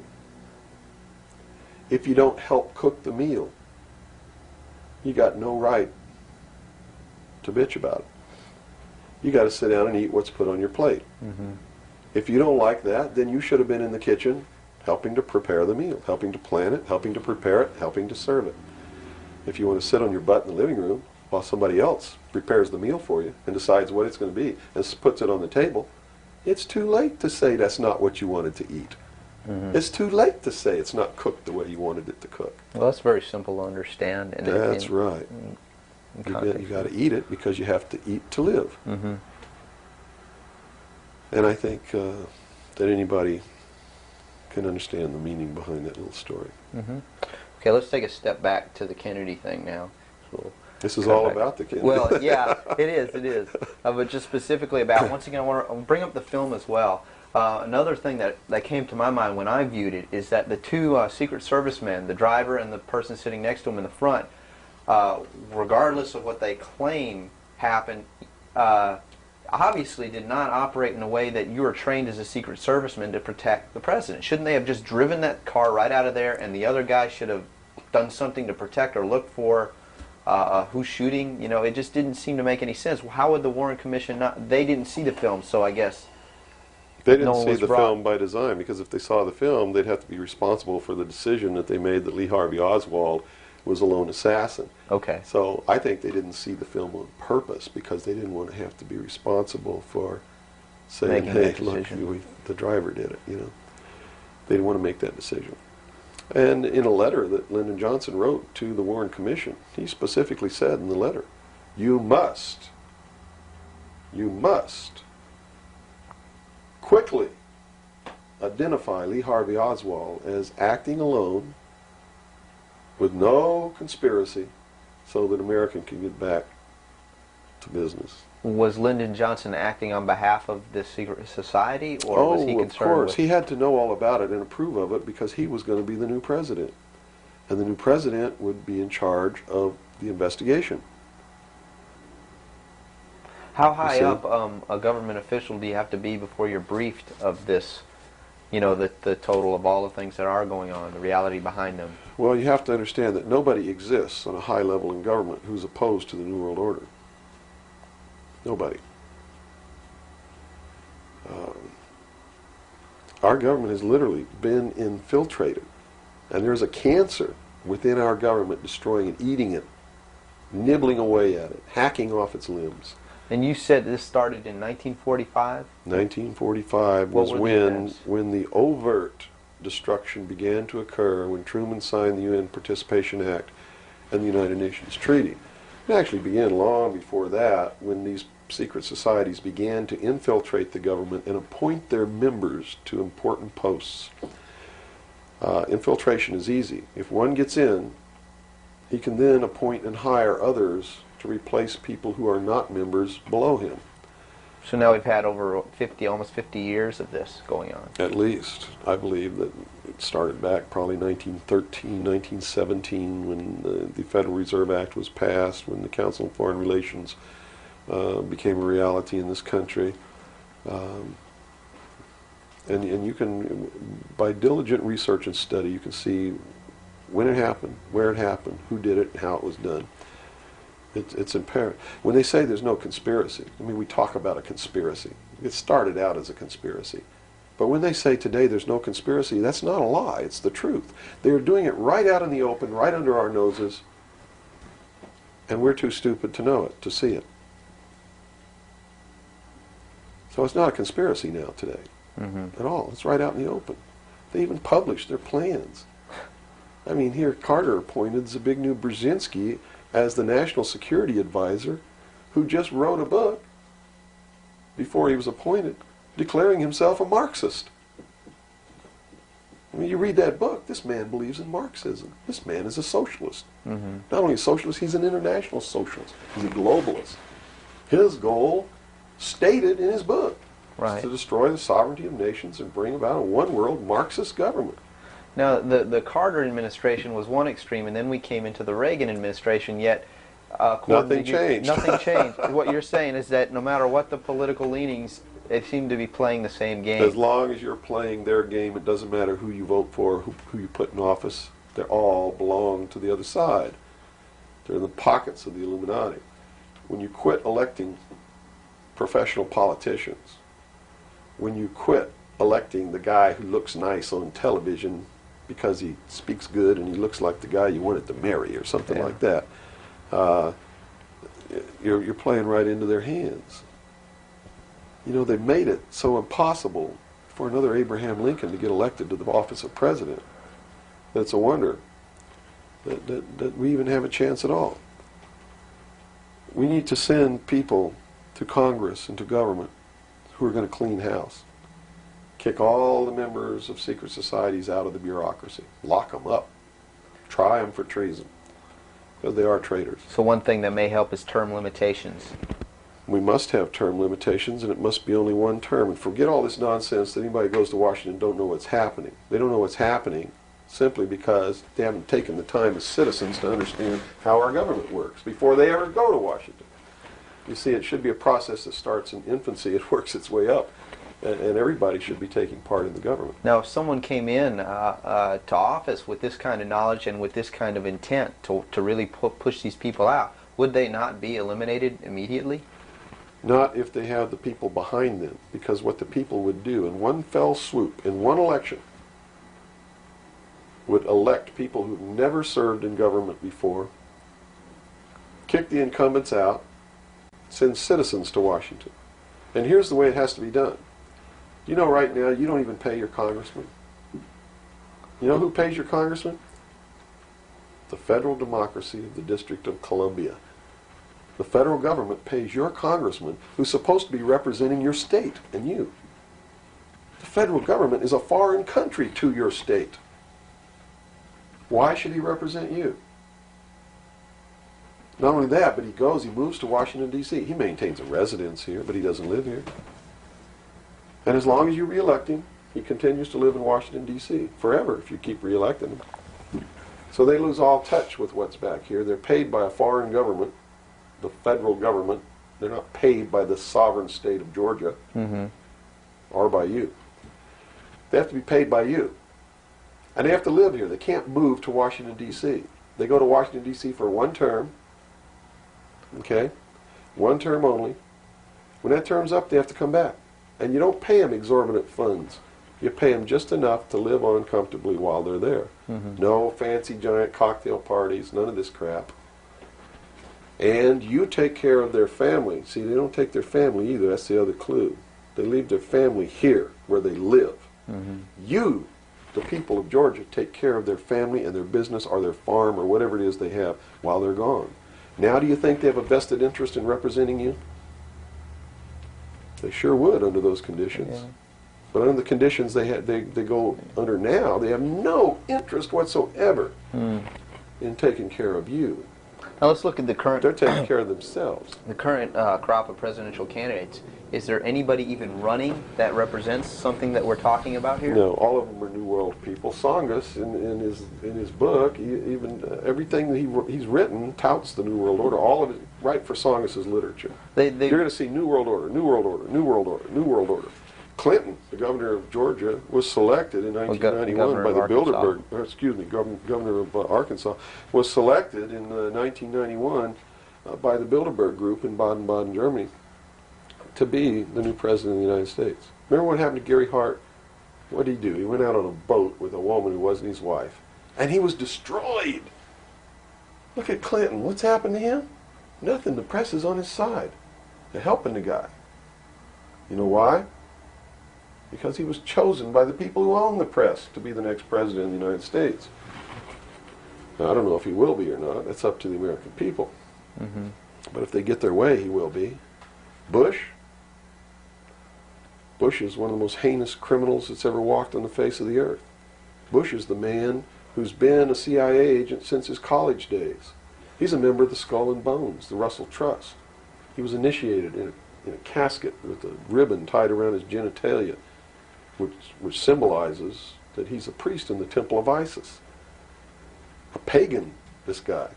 If you don't help cook the meal, you got no right to bitch about it. You got to sit down and eat what's put on your plate. If you don't like that, then you should have been in the kitchen helping to prepare the meal, helping to plan it, helping to prepare it, helping to serve it. If you want to sit on your butt in the living room while somebody else prepares the meal for you and decides what it's going to be and puts it on the table, it's too late to say that's not what you wanted to eat. It's too late to say it's not cooked the way you wanted it to cook. Well, that's very simple to understand. That's right. You got to eat it because you have to eat to live. And I think that anybody can understand the meaning behind that little story. Okay, let's take a step back to the Kennedy thing now. So This is all about the Kennedy. well, yeah, it is. But just specifically about, once again, I want to bring up the film as well. Another thing that came to my mind when I viewed it is that the two Secret Service men, the driver and the person sitting next to him in the front, regardless of what they claim happened, obviously did not operate in a way that you were trained as a Secret Serviceman to protect the president. Shouldn't they have just driven that car right out of there, and the other guy should have done something to protect or look for who's shooting? You know, it just didn't seem to make any sense. How would the Warren Commission not? They didn't see the film, so I guess they didn't no one see was the brought. film by design, because if they saw the film, they'd have to be responsible for the decision that they made that Lee Harvey Oswald was a lone assassin. Okay. So I think they didn't see the film on purpose because they didn't want to have to be responsible for saying, Making hey, that look, decision. the driver did it, you know. They didn't want to make that decision. And in a letter that Lyndon Johnson wrote to the Warren Commission, he specifically said in the letter, you must quickly identify Lee Harvey Oswald as acting alone with no conspiracy so that America can get back to business. Was Lyndon Johnson acting on behalf of this secret society, or was he concerned of course. with? He had to know all about it and approve of it because he was going to be the new president. And the new president would be in charge of the investigation. How high see? up a government official do you have to be before you're briefed of this, you know, the total of all the things that are going on, the reality behind them? Well, you have to understand that nobody exists on a high level in government who's opposed to the New World Order. Nobody. Our government has literally been infiltrated. And there's a cancer within our government destroying it, eating it, nibbling away at it, hacking off its limbs. And you said this started in 1945? 1945 What was were the events? when the overt destruction began to occur, when Truman signed the UN Participation Act and the United Nations Treaty. It actually began long before that, when these secret societies began to infiltrate the government and appoint their members to important posts. Infiltration is easy. If one gets in, he can then appoint and hire others to replace people who are not members below him. So now we've had over 50, almost 50 years of this going on. At least. I believe that it started back probably 1913, 1917 when the Federal Reserve Act was passed, when the Council on Foreign Relations became a reality in this country. And you can, by diligent research and study, you can see when it happened, where it happened, who did it, and how it was done. It's apparent. When they say there's no conspiracy, I mean, we talk about a conspiracy. It started out as a conspiracy. But when they say today there's no conspiracy, that's not a lie. It's the truth. They're doing it right out in the open, right under our noses, and we're too stupid to know it, to see it. So it's not a conspiracy now today at all. It's right out in the open. They even published their plans. I mean, here Carter appointed Zbigniew Brzezinski as the National Security Advisor, who just wrote a book before he was appointed declaring himself a Marxist. I mean, you read that book, this man believes in Marxism. This man is a socialist. Not only a socialist, he's an international socialist. He's a globalist. His goal, stated in his book, is to destroy the sovereignty of nations and bring about a one-world Marxist government. Now, the Carter administration was one extreme, and then we came into the Reagan administration, yet nothing changed. Nothing changed. What you're saying is that no matter what the political leanings, they seem to be playing the same game. As long as you're playing their game, it doesn't matter who you vote for, who you put in office. They all belong to the other side. They're in the pockets of the Illuminati. When you quit electing professional politicians, when you quit electing the guy who looks nice on television because he speaks good and he looks like the guy you wanted to marry or something like that, you're playing right into their hands. You know, they made it so impossible for another Abraham Lincoln to get elected to the office of president that it's a wonder that we even have a chance at all. We need to send people to Congress and to government who are going to clean house. Kick all the members of secret societies out of the bureaucracy. Lock them up. Try them for treason. Because they are traitors. So one thing that may help is term limitations. We must have term limitations, and it must be only one term. And forget all this nonsense that anybody goes to Washington and don't know what's happening. They don't know what's happening simply because they haven't taken the time as citizens to understand how our government works before they ever go to Washington. You see, it should be a process that starts in infancy. It works its way up. And everybody should be taking part in the government. Now, if someone came in to office with this kind of knowledge and with this kind of intent to really push these people out, would they not be eliminated immediately? Not if they have the people behind them, because what the people would do in one fell swoop, in one election, would elect people who've never served in government before, kick the incumbents out, send citizens to Washington. And here's the way it has to be done. You know, right now, you don't even pay your congressman. You know who pays your congressman? The federal democracy of the District of Columbia. The federal government pays your congressman, who's supposed to be representing your state and you. The federal government is a foreign country to your state. Why should he represent you? Not only that, but he moves to Washington, D.C. He maintains a residence here, but he doesn't live here. And as long as you re-elect him, he continues to live in Washington, D.C. forever if you keep re-electing him. So they lose all touch with what's back here. They're paid by a foreign government, the federal government. They're not paid by the sovereign state of Georgia or by you. They have to be paid by you. And they have to live here. They can't move to Washington, D.C. They go to Washington, D.C. for one term. Okay? One term only. When that term's up, they have to come back. And you don't pay them exorbitant funds. You pay them just enough to live on comfortably while they're there. No fancy giant cocktail parties, none of this crap. And you take care of their family. See, they don't take their family either. That's the other clue. They leave their family here where they live. You, the people of Georgia, take care of their family and their business or their farm or whatever it is they have while they're gone. Now do you think they have a vested interest in representing you? They sure would under those conditions. But under the conditions they go under now, they have no interest whatsoever in taking care of you. Now let's look at the current. They're taking care of themselves. The current crop of presidential candidates. Is there anybody even running that represents something that we're talking about here? No, all of them are New World people. Songus, in his book, everything that he's written touts the New World Order. All of it, right for Songus's literature. You're going to see New World Order, New World Order, New World Order, New World Order. Clinton, the governor of Georgia, was selected in 1991 by the Bilderberg. Governor of Arkansas was selected in 1991 by the Bilderberg Group in Baden-Baden, Germany, to be the new president of the United States. Remember what happened to Gary Hart? What did he do? He went out on a boat with a woman who wasn't his wife, and he was destroyed. Look at Clinton. What's happened to him? Nothing. The press is on his side. They're helping the guy. You know why? Because he was chosen by the people who own the press to be the next president of the United States. Now, I don't know if he will be or not. It's up to the American people. Mm-hmm. But if they get their way, he will be. Bush is one of the most heinous criminals that's ever walked on the face of the earth. Bush is the man who's been a CIA agent since his college days. He's a member of the Skull and Bones, the Russell Trust. He was initiated in a casket with a ribbon tied around his genitalia, which symbolizes that he's a priest in the temple of Isis. A pagan, this guy.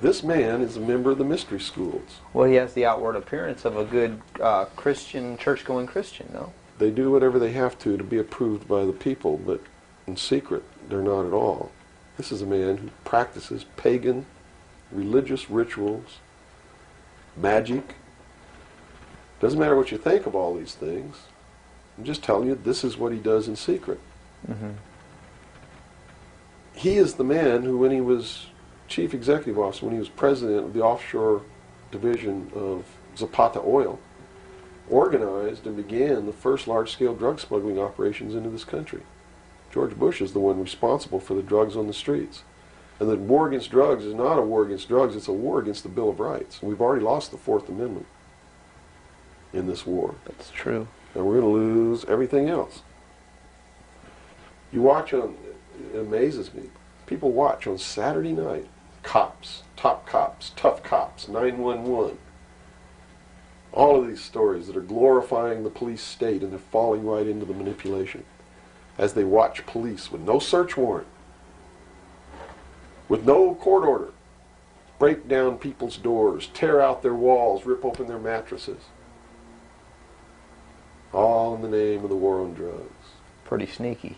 This man is a member of the mystery schools. Well, he has the outward appearance of a good Christian, church-going Christian, no? They do whatever they have to be approved by the people, but in secret, they're not at all. This is a man who practices pagan religious rituals, magic. Doesn't matter what you think of all these things. I'm just telling you, this is what he does in secret. Mm-hmm. He is the man who, when he was chief executive officer, when he was president of the offshore division of Zapata Oil, organized and began the first large-scale drug smuggling operations into this country. George Bush is the one responsible for the drugs on the streets. And the war against drugs is not a war against drugs, it's a war against the Bill of Rights. And we've already lost the Fourth Amendment in this war. That's true. And we're going to lose everything else. You watch on, it amazes me, people watch on Saturday night, cops, top cops, tough cops, 911. All of these stories that are glorifying the police state, and they're falling right into the manipulation as they watch police with no search warrant, with no court order, break down people's doors, tear out their walls, rip open their mattresses. All in the name of the war on drugs. Pretty sneaky.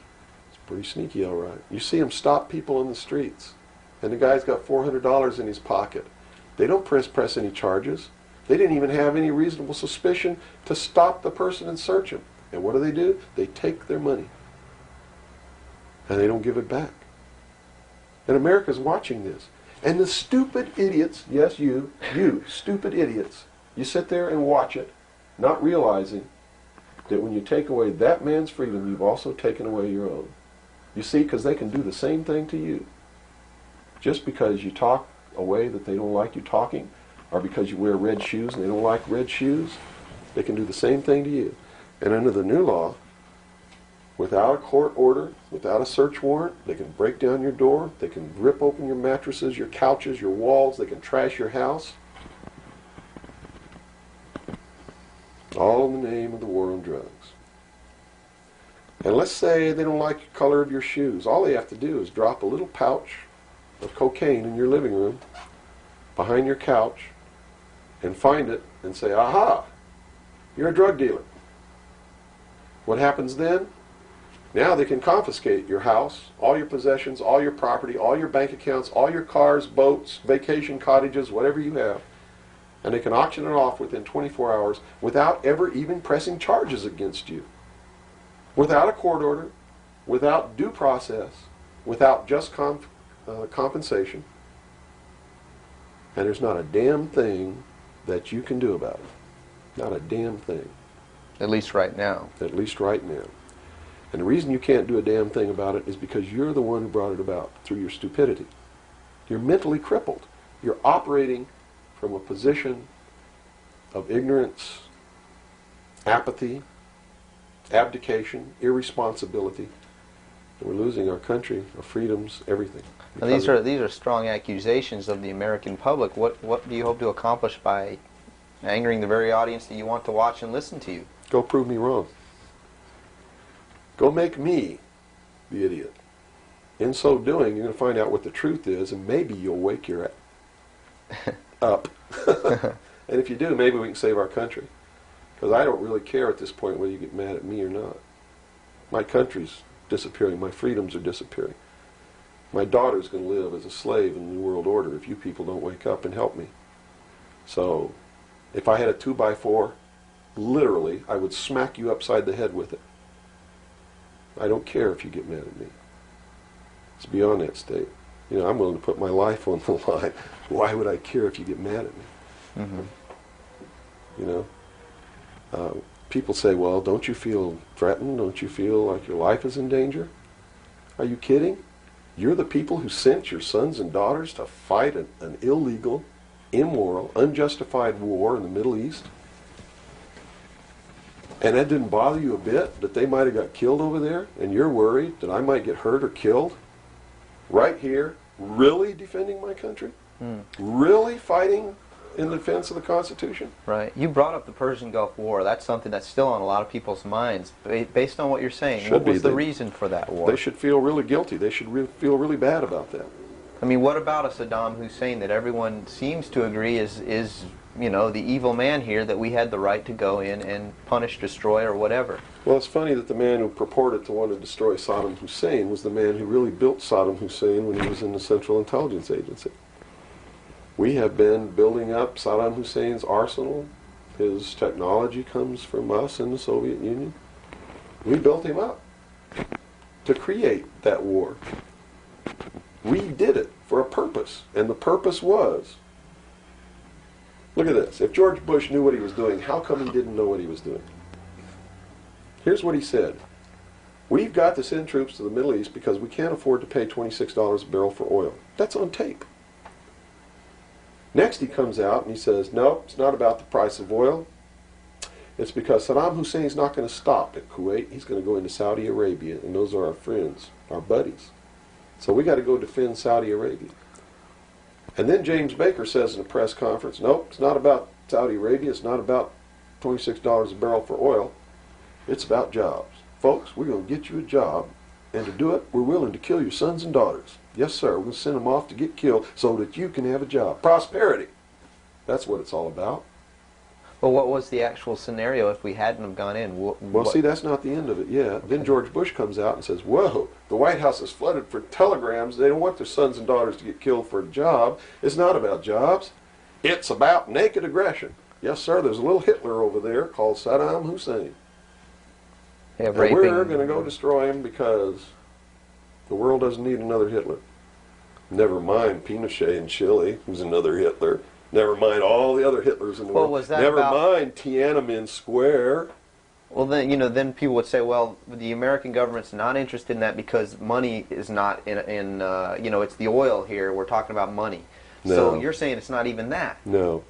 It's pretty sneaky, all right. You see them stop people on the streets, and the guy's got $400 in his pocket. They don't press any charges. They didn't even have any reasonable suspicion to stop the person and search him. And what do? They take their money, and they don't give it back. And America's watching this. And the stupid idiots, yes, you stupid idiots, you sit there and watch it, not realizing that when you take away that man's freedom, you've also taken away your own. You see, because they can do the same thing to you. Just because you talk a way that they don't like you talking, or because you wear red shoes and they don't like red shoes, they can do the same thing to you. And under the new law, without a court order, without a search warrant, they can break down your door, they can rip open your mattresses, your couches, your walls, they can trash your house. All in the name of the war on drugs. And let's say they don't like the color of your shoes. All they have to do is drop a little pouch of cocaine in your living room, behind your couch, and find it and say, aha, you're a drug dealer. What happens then? Now they can confiscate your house, all your possessions, all your property, all your bank accounts, all your cars, boats, vacation cottages, whatever you have. And they can auction it off within 24 hours without ever even pressing charges against you. Without a court order, without due process, without just compensation. And there's not a damn thing that you can do about it. Not a damn thing. At least right now. At least right now. And the reason you can't do a damn thing about it is because you're the one who brought it about through your stupidity. You're mentally crippled. You're operating from a position of ignorance, apathy, abdication, irresponsibility. We're losing our country, our freedoms, everything. Now, these are strong accusations of the American public. What do you hope to accomplish by angering the very audience that you want to watch and listen to you? Go prove me wrong. Go make me the idiot. In so doing, you're going to find out what the truth is, and maybe you'll wake your up. And if you do, maybe we can save our country. Because I don't really care at this point whether you get mad at me or not. My country's disappearing. My freedoms are disappearing. My daughter's going to live as a slave in the New World Order if you people don't wake up and help me. So, if I had a 2x4, literally, I would smack you upside the head with it. I don't care if you get mad at me. It's beyond that state. You know, I'm willing to put my life on the line. Why would I care if you get mad at me? Mm-hmm. You know? People say, well, don't you feel threatened? Don't you feel like your life is in danger? Are you kidding? You're the people who sent your sons and daughters to fight an illegal, immoral, unjustified war in the Middle East? And that didn't bother you a bit that they might have got killed over there? And you're worried that I might get hurt or killed? Right here, really defending my country? Really fighting in defense of the Constitution? Right. You brought up the Persian Gulf War. That's something that's still on a lot of people's minds. Based on what you're saying, what was the reason for that war? They should feel really guilty. They should feel really bad about that. I mean, what about a Saddam Hussein that everyone seems to agree is you know, the evil man here, that we had the right to go in and punish, destroy, or whatever? Well, it's funny that the man who purported to want to destroy Saddam Hussein was the man who really built Saddam Hussein when he was in the Central Intelligence Agency. We have been building up Saddam Hussein's arsenal. His technology comes from us in the Soviet Union. We built him up to create that war. We did it for a purpose, and the purpose was, look at this, if George Bush knew what he was doing, how come he didn't know what he was doing? Here's what he said. We've got to send troops to the Middle East because we can't afford to pay $26 a barrel for oil. That's on tape. Next he comes out and he says, no, it's not about the price of oil. It's because Saddam Hussein's not going to stop at Kuwait. He's going to go into Saudi Arabia, and those are our friends, our buddies. So we got to go defend Saudi Arabia. And then James Baker says in a press conference, nope, it's not about Saudi Arabia. It's not about $26 a barrel for oil. It's about jobs. Folks, we're going to get you a job, and to do it, we're willing to kill your sons and daughters. Yes, sir, we're going to send them off to get killed so that you can have a job. Prosperity. That's what it's all about. Well, what was the actual scenario if we hadn't have gone in? Well, see, that's not the end of it yet. Okay. Then George Bush comes out and says, whoa, the White House is flooded for telegrams. They don't want their sons and daughters to get killed for a job. It's not about jobs. It's about naked aggression. Yes, sir, there's a little Hitler over there called Saddam Hussein. Yeah, and we're going to go destroy him because the world doesn't need another Hitler. Never mind Pinochet in Chile, who's another Hitler. Never mind all the other Hitlers in the world. Was that Never mind Tiananmen Square. Well, then, you know, then people would say, well, the American government's not interested in that because money is not in you know, it's the oil here. We're talking about money. No. So you're saying it's not even that. No.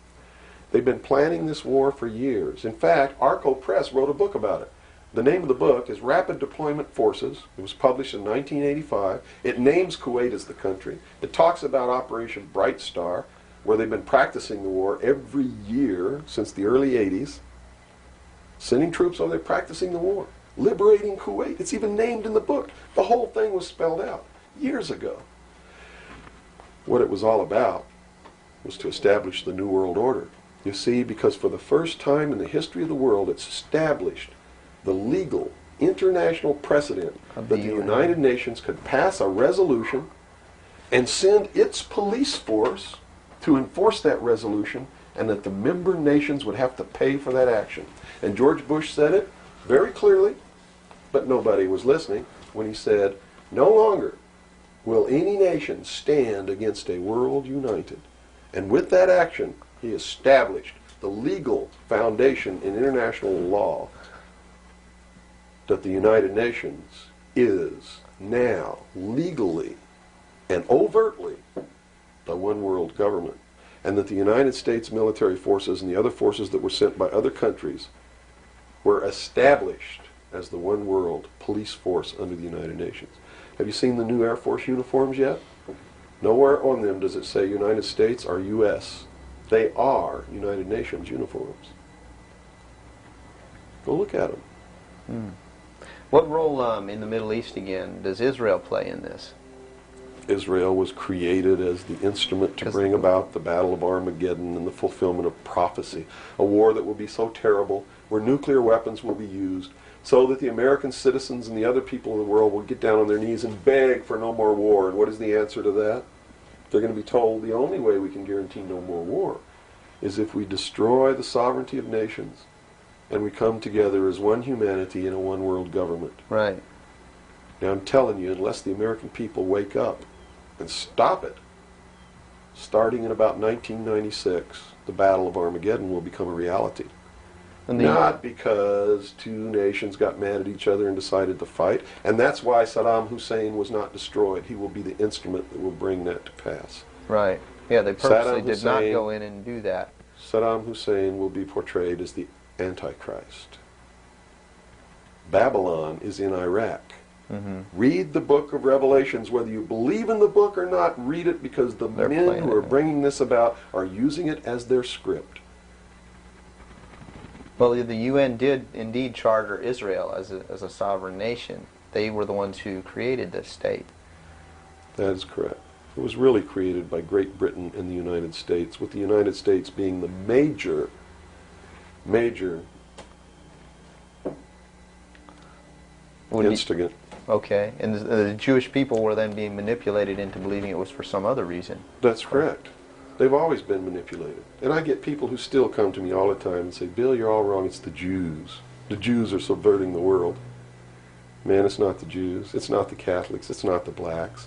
They've been planning this war for years. In fact, Arco Press wrote a book about it. The name of the book is Rapid Deployment Forces. It was published in 1985. It names Kuwait as the country. It talks about Operation Bright Star, where they've been practicing the war every year since the early 80s. Sending troops over there practicing the war. Liberating Kuwait. It's even named in the book. The whole thing was spelled out years ago. What it was all about was to establish the New World Order. You see, because for the first time in the history of the world, it's established the legal international precedent that the United Nations could pass a resolution and send its police force to enforce that resolution, and that the member nations would have to pay for that action. And George Bush said it very clearly, but nobody was listening when he said, no longer will any nation stand against a world united. And with that action, he established the legal foundation in international law that the United Nations is now legally and overtly the one world government, and that the United States military forces and the other forces that were sent by other countries were established as the one world police force under the United Nations. Have you seen the new Air Force uniforms yet? Nowhere on them does it say United States or U.S. They are United Nations uniforms. Go look at them. What role in the Middle East again does Israel play in this? Israel was created as the instrument to bring about the Battle of Armageddon and the fulfillment of prophecy, a war that will be so terrible, where nuclear weapons will be used, so that the American citizens and the other people in the world will get down on their knees and beg for no more war. And what is the answer to that? They're going to be told the only way we can guarantee no more war is if we destroy the sovereignty of nations and we come together as one humanity in a one world government. Right. Now I'm telling you, unless the American people wake up and stop it, starting in about 1996, the Battle of Armageddon will become a reality. Not because two nations got mad at each other and decided to fight, and that's why Saddam Hussein was not destroyed. He will be the instrument that will bring that to pass. Right. Yeah, they purposely did not go in and do that. Saddam Hussein will be portrayed as the Antichrist. Babylon is in Iraq. Read the book of Revelations. Whether you believe in the book or not, read it, because the men who are bringing this about are using it as their script. Well, the UN did indeed charter Israel as a sovereign nation. They were the ones who created this state. That is correct. It was really created by Great Britain and the United States, with the United States being the major instigant. Okay, and the Jewish people were then being manipulated into believing it was for some other reason. That's correct. They've always been manipulated. And I get people who still come to me all the time and say, Bill, you're all wrong. It's the Jews. The Jews are subverting the world. Man, it's not the Jews. It's not the Catholics. It's not the blacks.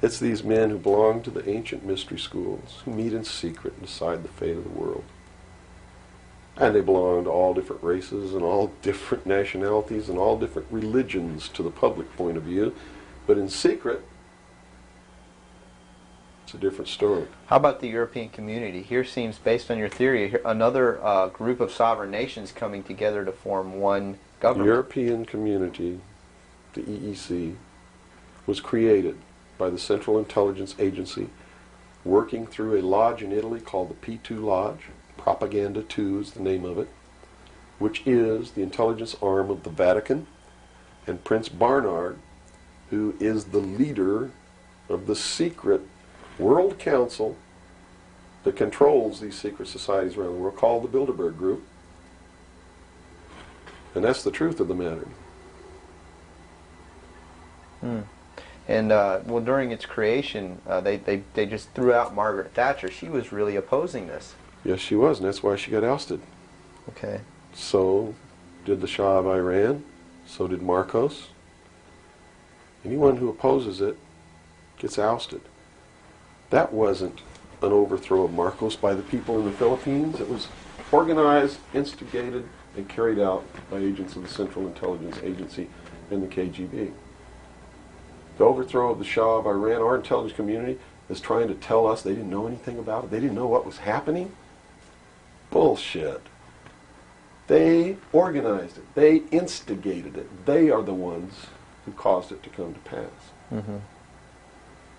It's these men who belong to the ancient mystery schools, who meet in secret and decide the fate of the world. And they belong to all different races and all different nationalities and all different religions to the public point of view. But in secret, it's a different story. How about the European community? Here seems, based on your theory, another group of sovereign nations coming together to form one government. The European community, the EEC, was created by the Central Intelligence Agency, working through a lodge in Italy called the P2 Lodge. Propaganda 2 is the name of it, which is the intelligence arm of the Vatican, and Prince Bernard, who is the leader of the secret World Council that controls these secret societies around the world, called the Bilderberg Group. And that's the truth of the matter. And well, during its creation, they just threw out Margaret Thatcher. She was really opposing this. Yes, she was, and that's why she got ousted. Okay. So did the Shah of Iran. So did Marcos. Anyone who opposes it gets ousted. That wasn't an overthrow of Marcos by the people in the Philippines. It was organized, instigated, and carried out by agents of the Central Intelligence Agency and the KGB. The overthrow of the Shah of Iran, our intelligence community is trying to tell us they didn't know anything about it. They didn't know what was happening. Bullshit. They organized it. They instigated it. They are the ones who caused it to come to pass.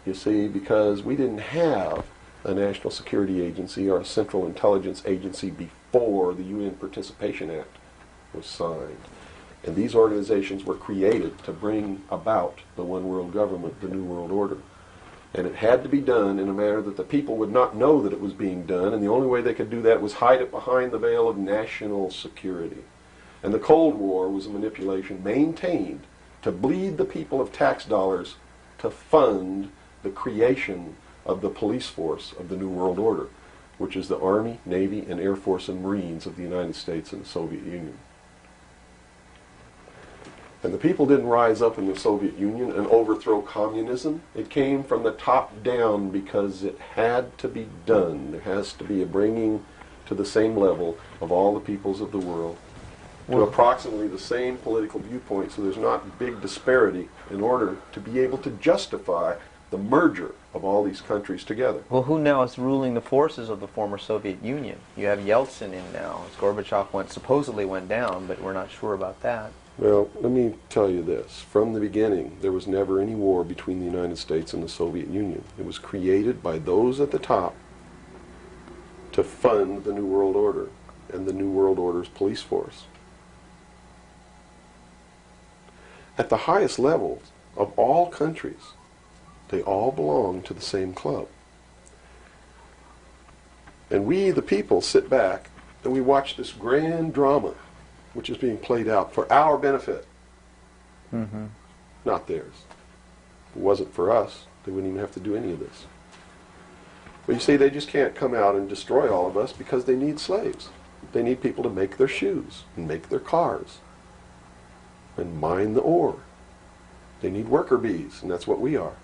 You see, because we didn't have a National Security Agency or a Central Intelligence Agency before the UN Participation Act was signed. And these organizations were created to bring about the one world government, the New World Order. And it had to be done in a manner that the people would not know that it was being done, and the only way they could do that was hide it behind the veil of national security. And the Cold War was a manipulation maintained to bleed the people of tax dollars to fund the creation of the police force of the New World Order, which is the Army, Navy, and Air Force and Marines of the United States and the Soviet Union. And the people didn't rise up in the Soviet Union and overthrow communism. It came from the top down because it had to be done. There has to be a bringing to the same level of all the peoples of the world to approximately the same political viewpoint, so there's not big disparity in order to be able to justify the the merger of all these countries together. Well, who now is ruling the forces of the former Soviet Union? You have Yeltsin in now. As Gorbachev supposedly went down, but we're not sure about that. Well, let me tell you this. From the beginning, there was never any war between the United States and the Soviet Union. It was created by those at the top to fund the New World Order and the New World Order's police force. At the highest levels of all countries, they all belong to the same club. And we, the people, sit back and we watch this grand drama which is being played out for our benefit, not theirs. If it wasn't for us, they wouldn't even have to do any of this. But you see, they just can't come out and destroy all of us because they need slaves. They need people to make their shoes and make their cars and mine the ore. They need worker bees, and that's what we are.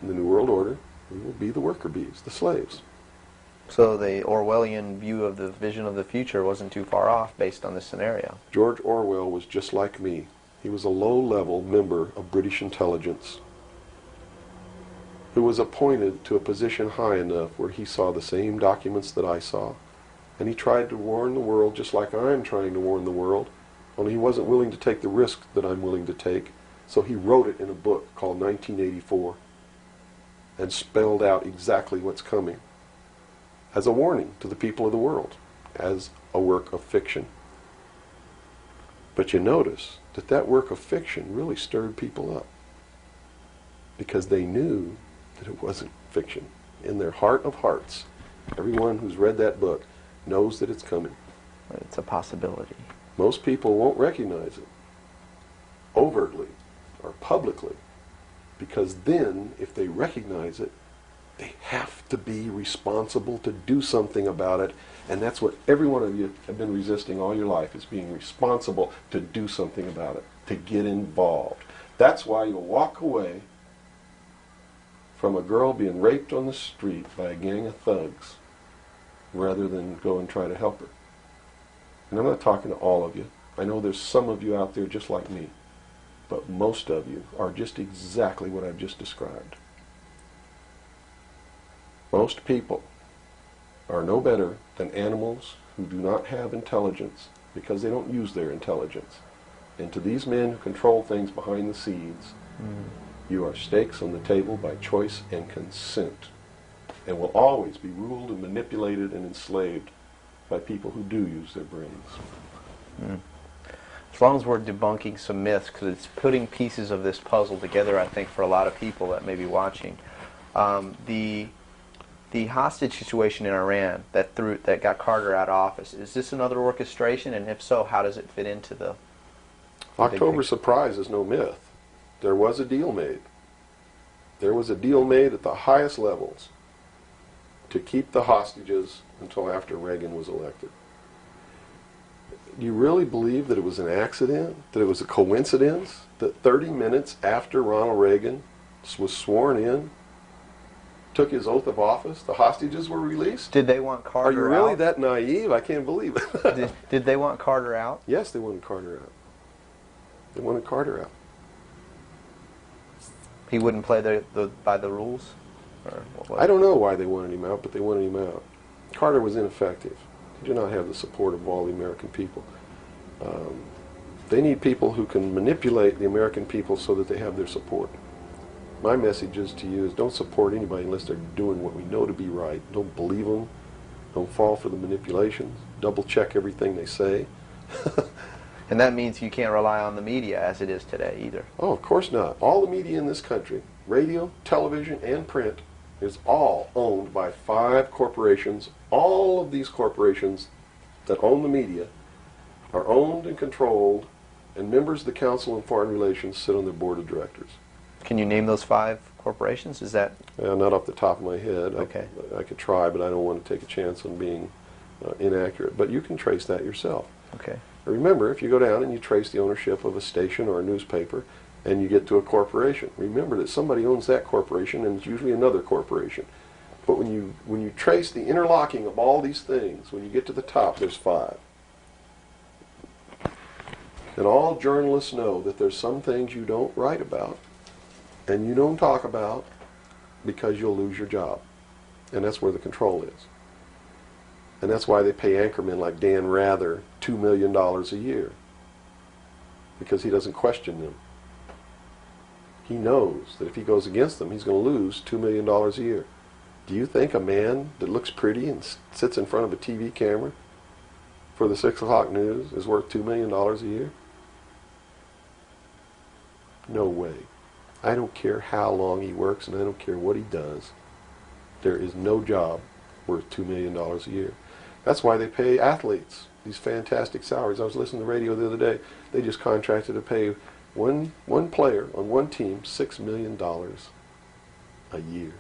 In the New World Order, we will be the worker bees, the slaves. So the Orwellian view of the vision of the future wasn't too far off based on this scenario. George Orwell was just like me. He was a low-level member of British intelligence who was appointed to a position high enough where he saw the same documents that I saw. And he tried to warn the world just like I'm trying to warn the world, only he wasn't willing to take the risk that I'm willing to take. So he wrote it in a book called 1984 and spelled out exactly what's coming as a warning to the people of the world, as a work of fiction. But you notice that that work of fiction really stirred people up because they knew that it wasn't fiction. In their heart of hearts, everyone who's read that book knows that it's coming. It's a possibility. Most people won't recognize it overtly or publicly, because then, if they recognize it, they have to be responsible to do something about it, and that's what every one of you have been resisting all your life, is being responsible to do something about it, to get involved. That's why you'll walk away from a girl being raped on the street by a gang of thugs rather than go and try to help her. And I'm not talking to all of you. I know there's some of you out there just like me, but most of you are just exactly what I've just described. Most people are no better than animals who do not have intelligence because they don't use their intelligence. And to these men who control things behind the scenes, you are stakes on the table by choice and consent, and will always be ruled and manipulated and enslaved by people who do use their brains. As long as we're debunking some myths, because it's putting pieces of this puzzle together, I think, for a lot of people that may be watching. The hostage situation in Iran that got Carter out of office, is this another orchestration? And if so, how does it fit into the October surprise is no myth. There was a deal made. There was a deal made at the highest levels to keep the hostages until after Reagan was elected. Do you really believe that it was an accident, that it was a coincidence, that 30 minutes after Ronald Reagan was sworn in, took his oath of office, the hostages were released? Did they want Carter out? Are you really that naive? I can't believe it. Did they want Carter out? Yes, they wanted Carter out. They wanted Carter out. He wouldn't play by the rules? Or what was I don't know why they wanted him out, but they wanted him out. Carter was ineffective. He did not have the support of all the American people. They need people who can manipulate the American people so that they have their support. My message is to you is don't support anybody unless they're doing what we know to be right. Don't believe them. Don't fall for the manipulations. Double check everything they say. And that means you can't rely on the media as it is today either. Oh, of course not. All the media in this country, radio, television, and print, is all owned by 5 corporations. All of these corporations that own the media are owned and controlled, and members of the Council on Foreign Relations sit on their board of directors. Can you name those 5 corporations? Is that... Not off the top of my head. Okay. I could try, but I don't want to take a chance on being inaccurate. But you can trace that yourself. Okay. Remember, if you go down and you trace the ownership of a station or a newspaper, and you get to a corporation, remember that somebody owns that corporation, and it's usually another corporation. But when you trace the interlocking of all these things, when you get to the top, there's 5. And all journalists know that there's some things you don't write about, and you don't talk about, because you'll lose your job. And that's where the control is. And that's why they pay anchormen like Dan Rather $2 million a year. Because he doesn't question them. He knows that if he goes against them, he's going to lose $2 million a year. Do you think a man that looks pretty and sits in front of a TV camera for the 6 o'clock news is worth $2 million a year? No way. I don't care how long he works and I don't care what he does. There is no job worth $2 million a year. That's why they pay athletes these fantastic salaries. I was listening to the radio the other day. They just contracted to pay one player on one team $6 million a year.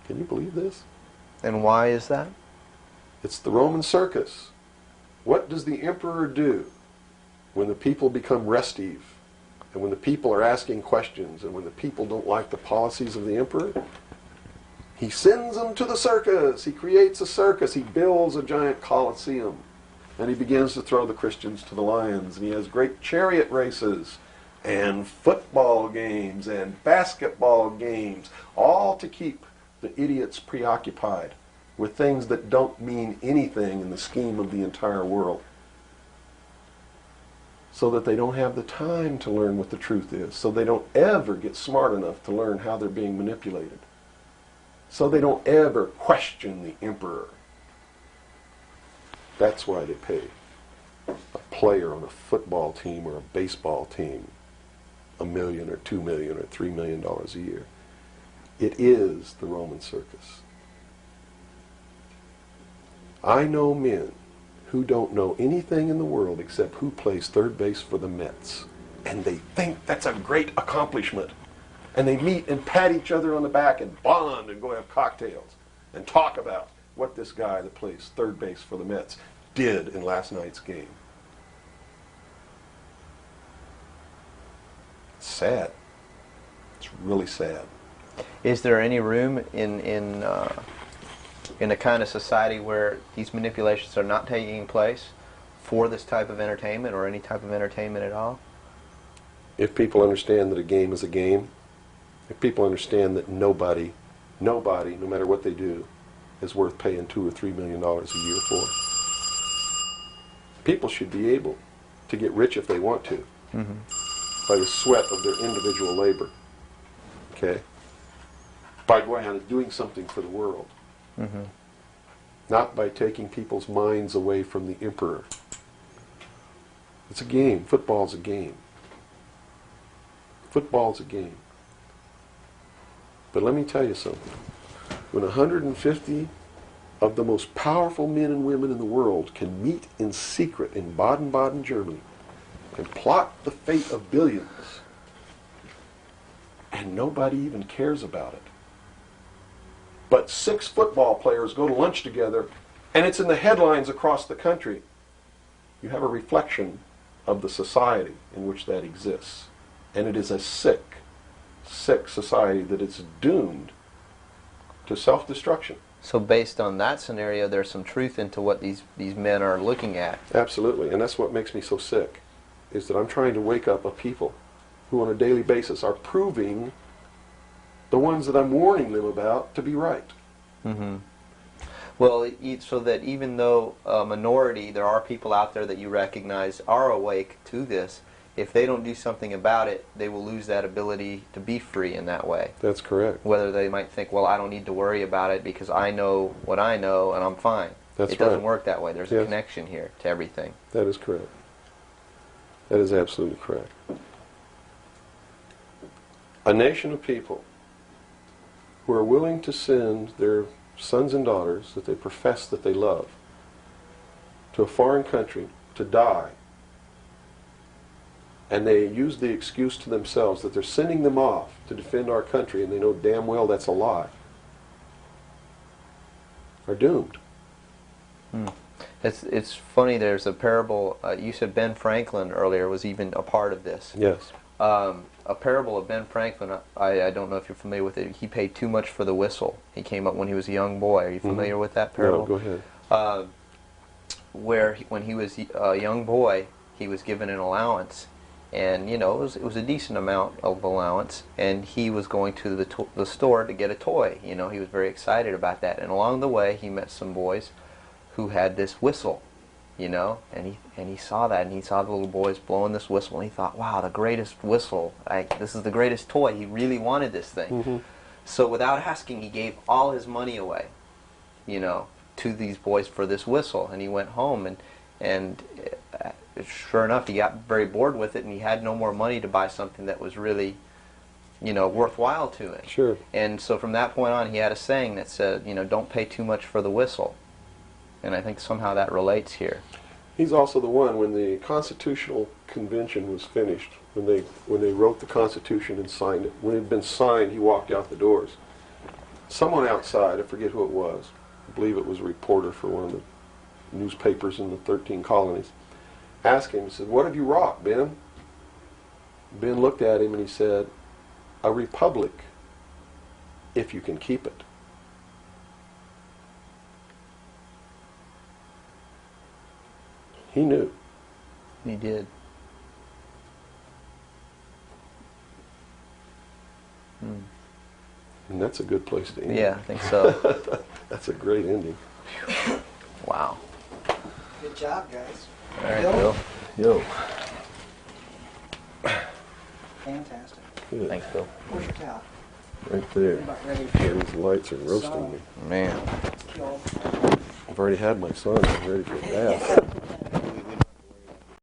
Can you believe this? And why is that? It's the Roman circus. What does the emperor do when the people become restive, and when the people are asking questions, and when the people don't like the policies of the emperor? He sends them to the circus. He creates a circus. He builds a giant coliseum. And he begins to throw the Christians to the lions. And he has great chariot races and football games and basketball games, all to keep the idiots preoccupied with things that don't mean anything in the scheme of the entire world, so that they don't have the time to learn what the truth is, so they don't ever get smart enough to learn how they're being manipulated, so they don't ever question the emperor. That's why they pay a player on a football team or a baseball team $1 million or $2 million or $3 million a year. It is the Roman circus. I know men who don't know anything in the world except who plays third base for the Mets. And they think that's a great accomplishment. And they meet and pat each other on the back and bond and go have cocktails and talk about what this guy that plays third base for the Mets did in last night's game. It's sad. It's really sad. Is there any room in a kind of society where these manipulations are not taking place for this type of entertainment or any type of entertainment at all? If people understand that a game is a game, if people understand that nobody, no matter what they do, is worth paying $2 or $3 million a year for, people should be able to get rich if they want to, by the sweat of their individual labor. Okay? By going out and doing something for the world. Not by taking people's minds away from the emperor. It's a game. Football's a game. Football's a game. But let me tell you something. When 150 of the most powerful men and women in the world can meet in secret in Baden-Baden, Germany, and plot the fate of billions, and nobody even cares about it, but 6 football players go to lunch together, and it's in the headlines across the country, you have a reflection of the society in which that exists. And it is a sick, sick society that is doomed to self-destruction. So based on that scenario, there's some truth into what these men are looking at. Absolutely, and that's what makes me so sick, is that I'm trying to wake up a people who on a daily basis are proving the ones that I'm warning them about to be right. Well, so that even though a minority, there are people out there that you recognize are awake to this, if they don't do something about it, they will lose that ability to be free in that way. That's correct. Whether they might think, well, I don't need to worry about it because I know what I know and I'm fine. That's It doesn't right. work that way. There's a Yes. connection here to everything. That is correct. That is absolutely correct. A nation of people who are willing to send their sons and daughters that they profess that they love to a foreign country to die, and they use the excuse to themselves that they're sending them off to defend our country, and they know damn well that's a lie, are doomed. It's funny, there's a parable, you said Ben Franklin earlier was even a part of this. Yes. A parable of Ben Franklin, I don't know if you're familiar with it. He paid too much for the whistle. He came up when he was a young boy. Are you familiar with that parable? No, go ahead. Where when he was a young boy, he was given an allowance, and you know it was a decent amount of allowance, and he was going to the store to get a toy. You know, he was very excited about that, and along the way he met some boys who had this whistle, you know, and he saw that, and he saw the little boys blowing this whistle, and he thought, wow, the greatest whistle, this is the greatest toy. He really wanted this thing. Mm-hmm. So without asking, he gave all his money away, you know, to these boys for this whistle, and he went home, and sure enough, he got very bored with it, and he had no more money to buy something that was really, you know, worthwhile to him. Sure. And so from that point on, he had a saying that said, you know, don't pay too much for the whistle. And I think somehow that relates here. He's also the one, when the Constitutional Convention was finished, when they wrote the Constitution and signed it, when it had been signed, he walked out the doors. Someone outside, I forget who it was, I believe it was a reporter for one of the newspapers in the 13 colonies, asked him, he said, "What have you wrought, Ben?" Ben looked at him and he said, "A republic, if you can keep it." He knew. He did. And that's a good place to end. Yeah, I think so. That's a great ending. Wow. Good job, guys. All right, Bill. Yo. Fantastic. Good. Thanks, Bill. Where's your towel? Right there. I'm about ready Yeah, these lights are roasting me. Man. to kill. I've already had my son. I'm ready for a bath.